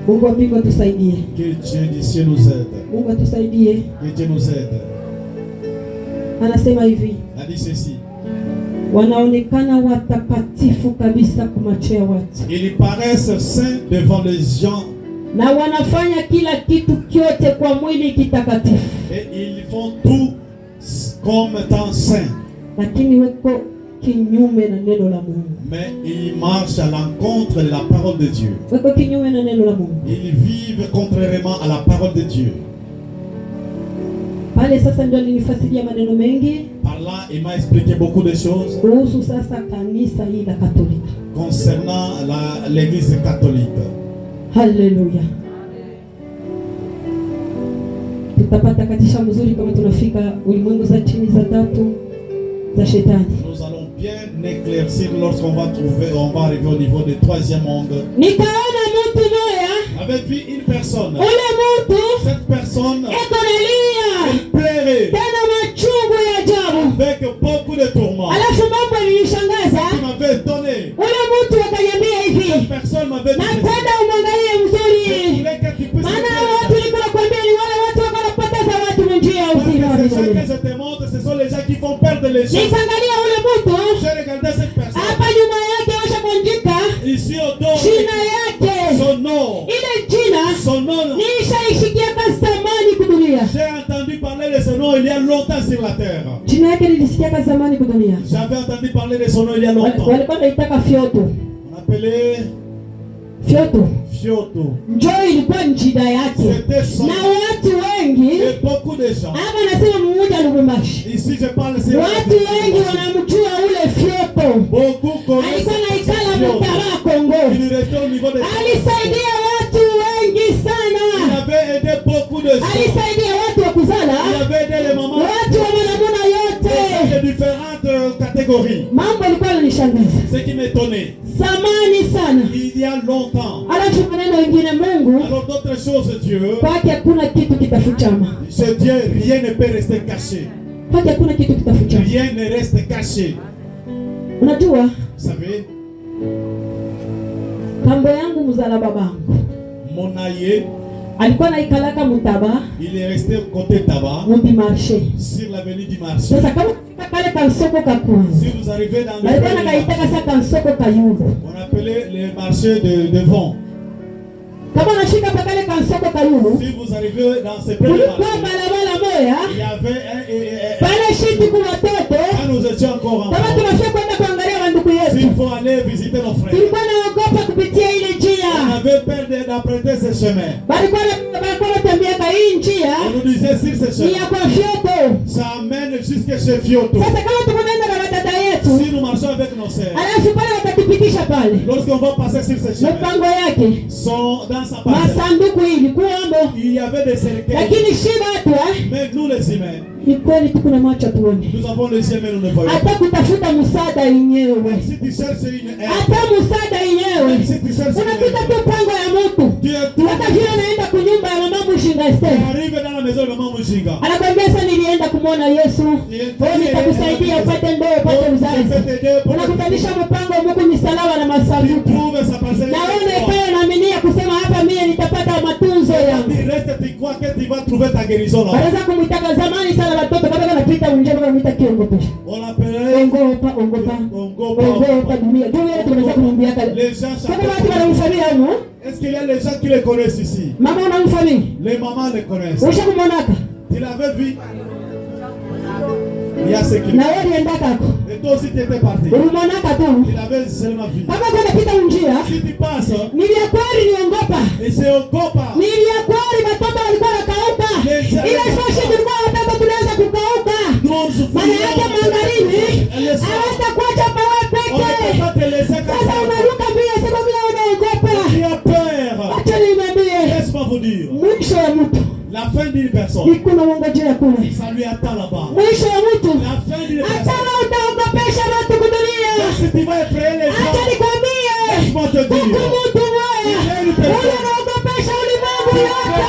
Mungu wa mbingu atusaidie. Que Dieu du ciel nous aide. Mungu atusaidie. Que Dieu nous aide. Anasema hivi. Il a dit ceci. Wanaonekana watakatifu kabisa kwa macho ya watu. Ils paraissent saints devant les gens. Na wanafanya kila kitu kyote kwa mwili kitakatifu. Et ils font tout comme étant saints. Lakini weko kinyume na neno la Mungu. Mais ils marchent à l'encontre de la parole de Dieu. Weko kinyume na neno la Mungu. Ils vivent contrairement à la parole de Dieu. Pale sasa ndio nilifasiria maneno mengi. Par là, il m'a expliqué beaucoup de choses Kuhusu sasa kanisa hili la Katolika. concernant l'église catholique. Haleluya. Tutapata katisha mzuri kama tunafika ulimwengu za chini za tatu za shetani. Nous allons bien éclaircir lorsqu'on va arriver au niveau du troisième monde. Nikaona mtu moja. Avec vu une personne. Ule mtu. Cette personne. Ekonalia. Elle plairait. Tena machungu ya ajabu. Avec beaucoup de tourments. Alafu mambo yalishangaza. Qui m'avait étonné. Ule mtu akaniambia hivi. Cette personne m'avait dit. Napenda umwangalie mzuri. Je voulais que tu puisses. Maana watu nilikuwa nakwambia ni wale watu wanapoteza watu njia ya uzima. Parce que ces gens que je te montre, ce sont les gens qui font perdre les choses. Nikaangalia ule mtu. J'ai regardé cette personne. Hapa nyuma yake washa kuandika. Ici au dos. Jina yake. Son nom. Ile jina. Son nom. Nishaishikia kama zamani kudunia. J'ai entendu parler de ce nom il y a longtemps sur la terre. Jina yake nilisikia kama zamani kudunia. J'avais entendu parler de son nom il y a longtemps. Walikuwa wanaitaka Fioto. On appelait Fioto. Fioto. Njoo ilikuwa njida yake. C'était son. Na watu wengi. Et beaucoup de gens. Hapa nasema mmoja Lubumbashi. Ici je parle c'est watu wengi wanamjua ule Fioto. Beaucoup connaissent. Alikuwa naikala Mutara Kongo. Il restait au niveau des. Alisaidia watu wengi sana. Il avait aidé beaucoup de gens. Alisaidia watu wa kuzala. Il avait aidé les mamans. Watu wa manamuna yote. De différentes catégories. Mambo alikuwa ananishangaza. Ce qui m'étonnait. Zamani sana. Il y a longtemps. Alafu maneno mengine Mungu. Alors d'autres choses Dieu. Kwake hakuna kitu kitafichama. Ce Dieu rien ne peut rester caché. Kwake hakuna kitu kitafichama. Rien ne reste caché. Unajua? Vous savez? Kambo yangu mzala babangu. Mon aïe. Alikuwa naikalaka Mutaba. Il est resté côté tabac. Mubi marché. Sur l'avenue du marché. Sasa kama kale kansoko ka kwanza. Si vous arrivez dans le Alikuwa nakaitaka sasa kansoko ka yulu. on appelait le marché de vent. Kama nashika pakale kansoko ka yulu. Si vous arrivez dans ce premier Kulikuwa marché. balabala moya. Il y avait Pale shiti kwa watoto. quand nous étions encore Kama enfants. tunafika kwenda kuangalia wandugu yetu. S'il faut aller visiter nos frères. Tulikuwa naogopa kupitia ile On njia. avait peur d'emprunter ce chemin. Balikuwa natembea kwa hii njia. On nous disait sur ce Ni ya chemin. kwa Fioto. Ça amène jusque chez Fioto. Sasa kama tukunaenda na dada yetu. Si nous marchons avec nos sœurs. Alafu pale watatu anatupitisha pale. Lorsqu'on va passer sur ce chemin, Mpango yake sont dans sa parcelle. masanduku hili kuombo, Il y avait des cercueils. lakini shiba watu Mais nous les humains, ni kweli tuko na macho tuone. nous avons les yeux mais nous ne voyons pas. Hata kutafuta msaada yenyewe, Si tu cherches une aide, hata msaada yenyewe si tu cherches une unapita aide, tu pango ya mtu. tu es Hata vile naenda kunyumba ya mama Mushinga tu Esther, arrives dans la maison de Maman Mushinga. anakwambia sasa nilienda kumwona Yesu, wewe nitakusaidia upate ndoa upate uzazi. Unakutanisha mpango wa Mungu misalaba na Tu masanduku. trouves sa parcelle. Na wewe pale unaaminia kusema hapa mimi nitapata matunzo yangu. Tu restes, tu crois que tu vas trouver ta guérison là. Wanaweza kumwitaka zamani sana watoto kama wanapita unje kama wanaita kiongopesha. On l'appelait Ongopa dunia. Ndio wewe tunaweza kumwambia kale. les gens Kama watu chantent. wanamfamia huko, Est-ce qu'il y a les gens qui les connaissent ici? mama unamfamia? Les mamans les connaissent. Usha kumwonaka? Tu l'avais vu? Il y a ce qui. Na wewe ulienda kako. Et toi aussi tu étais parti. Ulimwonaka tu. Il avait seulement vu. Kama unapita unjia, Si tu passes, nilia kweli niongopa. et c'est au Gopa. Nilia kweli watoto walikuwa wakauka. Ile soshi tulikuwa watoto tunaweza kukauka. Maana yake magharibi hawata kuacha pawe On ne peut peke. pas te laisser comme Sasa ça. unaruka mbio sababu ya unaogopa. Tu as peur. Acha niwaambie, Laisse-moi vous dire. mwisho wa mtu La fin d'une personne, ni kuna uongojea kule. ça lui attend là-bas. Mwisho wa mtu La fin d'une hata personne. wewe utaogopesha watu kudunia. Si tu vas effrayer les Acha gens, nikwambie, laisse-moi te huku dire. mtu wewe huyo anaogopesha ulimwengu yote.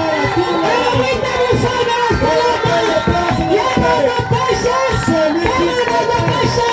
Anamwita mfalme wa salama. Yeye anaogopesha. Celui Yeye anaogopesha.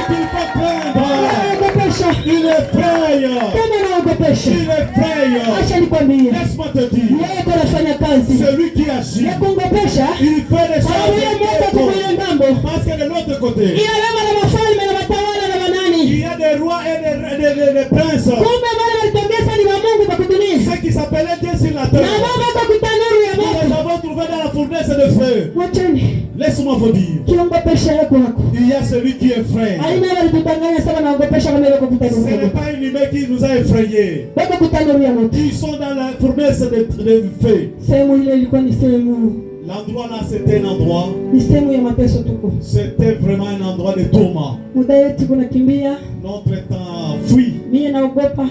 qu'il faut prendre. Anaogopesha. Il effraie. Tena anaogopesha. Il effraie. Acha nikwambie, Laisse-moi te dire. yeye kwa anafanya kazi Celui qui agit, ya kuogopesha. il fait les Sababu yeye mmoja choses. tuko ile ngambo. Parce que de l'autre côté, Inalema na wafalme na watawala na wanani. il y a des rois et des princes. Kumbe wale walitongeza ni wa Mungu kwa kudunia. Ceux qui s'appelaient Dieu sur la Na terre. baba kwa kutanuru ya Nous les moto. avons trouvés dans la fournaise de feu. Wacheni. Laisse-moi vous dire. Kiongopesha yako wako. Il y a celui qui effraie. Aina walitudanganya sana na ogopesha kama yako Ce kutanuru. n'est pas une humain qui nous a effrayés. Wako kutanuru ya moto. Ils sont dans la fournaise de feu. Sehemu ile ilikuwa ni sehemu. L'endroit là, c'était un endroit. Ni sehemu ya mateso tuko. C'était vraiment un endroit de tourment. Muda yetu kunakimbia. Notre temps fuit. Mimi naogopa.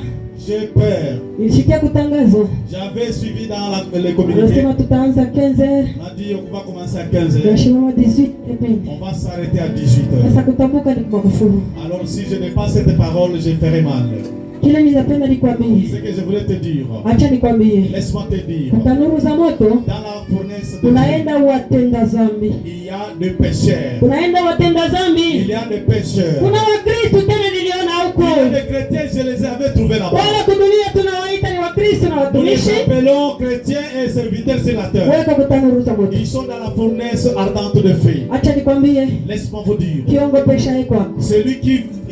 J'ai peur. Nilishikia kutangazo. J'avais suivi dans les communautés. Anasema tutaanza 15h. On a dit on va commencer à 15h. Tunashimama 18 epeni. On va s'arrêter à 18h. Sasa kutambuka ni kwa kufuru. Alors si je n'ai pas cette parole, je ferai mal. Kile nilipenda nikwambie. Ce que je voulais te dire, Acha nikwambie. laisse-moi te dire. Tanuru za moto Dans la fournaise de feu, tunaenda watenda dhambi. il y a des pécheurs. Tunaenda watenda Il dhambi. y a des pécheurs. Kuna Wakristo tena niliona huko. Il y a des chrétiens, je les avais trouvés là-bas. Wale kudunia tunawaita ni Wakristo na Nous les watumishi. appelons chrétiens et serviteurs sénateurs. Weka kutanuru za moto. Ils sont dans la fournaise ardente de feu. Acha nikwambie, Laisse-moi vous dire. kiongopesha yako kwako. Celui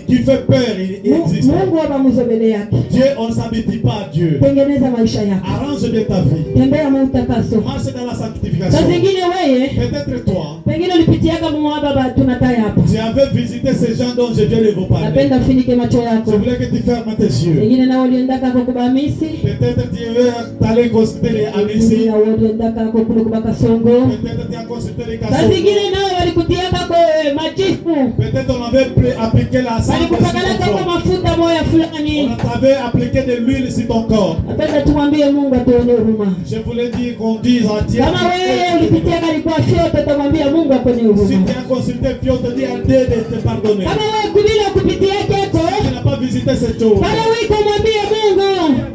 qui fait peur, il existe. Mungu hapa mzobele yake. Dieu, on ne s'habitue pas à Dieu. Tengeneza maisha yako. Arrange bien ta vie. Tembea mu utakaso. Marche dans la Saa sanctification. zingine wewe Peut-être toi, pengine ulipitiaka mwa baba tunataya hapa. tu avais visité ces gens dont je viens de vous parler. Napenda ufinike macho yako. Je voulais que tu fermes tes yeux. Pengine nao uliendaka kwa kubamisi. Peut-être tu veux aller consulter les amis. Pengine nao uliendaka kwa kule kubaka songo. Peut-être tu as consulté les Saa casseaux. zingine nao walikutiaka kwa majifu. Peut-être on avait appliqué la sang sur Walikupakalaka ton kwa corps. mafuta moya fulani. On t'avait appliqué de l'huile sur ton corps. Napenda tumwambie Mungu atuone huruma. Je voulais dire qu'on dise à Dieu. Kama wewe ulipitiaka alikuwa fyote utamwambia Mungu akuone Si huruma. tu as consulté Dieu, te dit à Dieu de te pardonner. Kama wewe kubila kupitia keko, Tu n'as pas visité cette chose. pale wiko mwambie Mungu,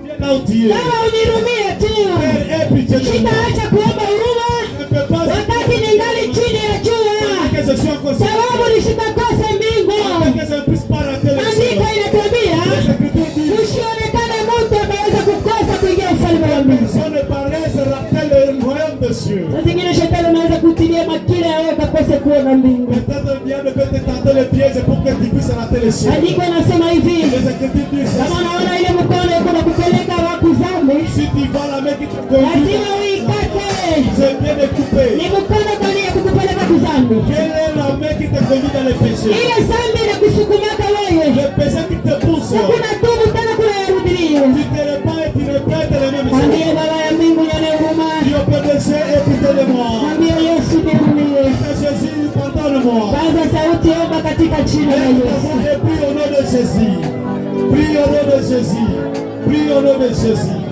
Viens là où tu es. kama unirumie tu. Père, aie pitié de moi. Sitaacha kuomba huruma Je ne peux pas wakati ningali chini ya jua, que je sois encore sababu nishikakosa mbingu. que je ne puisse pas rater le Andiko ciel. inatuambia Les Écritures disent, usionekane mtu akaweza kukosa kuingia ufalme wa mbingu. personne ne paraisse rater le royaume des cieux. Saa zingine shetani anaweza kutilia makile ya wewe ukakose kuona mbingu. Peut-être Dieu ne peut te tenter le piège pour que tu puisses rater le ciel. Andiko inasema hivi, Les Écritures disent, kama unaona ile mkono iko na kupeleka wapi zambi, si tu vois la main qui te conduit, lazima uikate. c'est bien de couper. Ni mkono gani ya kukupeleka kuzambi? Quelle est la main qui te conduit dans les péchés? Ile zambi na kusukumaka wewe. Le péché qui te pousse. Hakuna tubu tena kuna yarudilia. Tu te répands et tu répètes les mêmes Mwambie choses. Baba ya mbingu nione huruma. Dieu peut descendre et pitié de moi. Mwambie Yesu nihurumie. Jésus, pardonne-moi. moi. Paza sauti, omba katika jina la Yesu. Prie au nom de Jésus. Prie au nom de Jésus. Prie au nom de Jésus.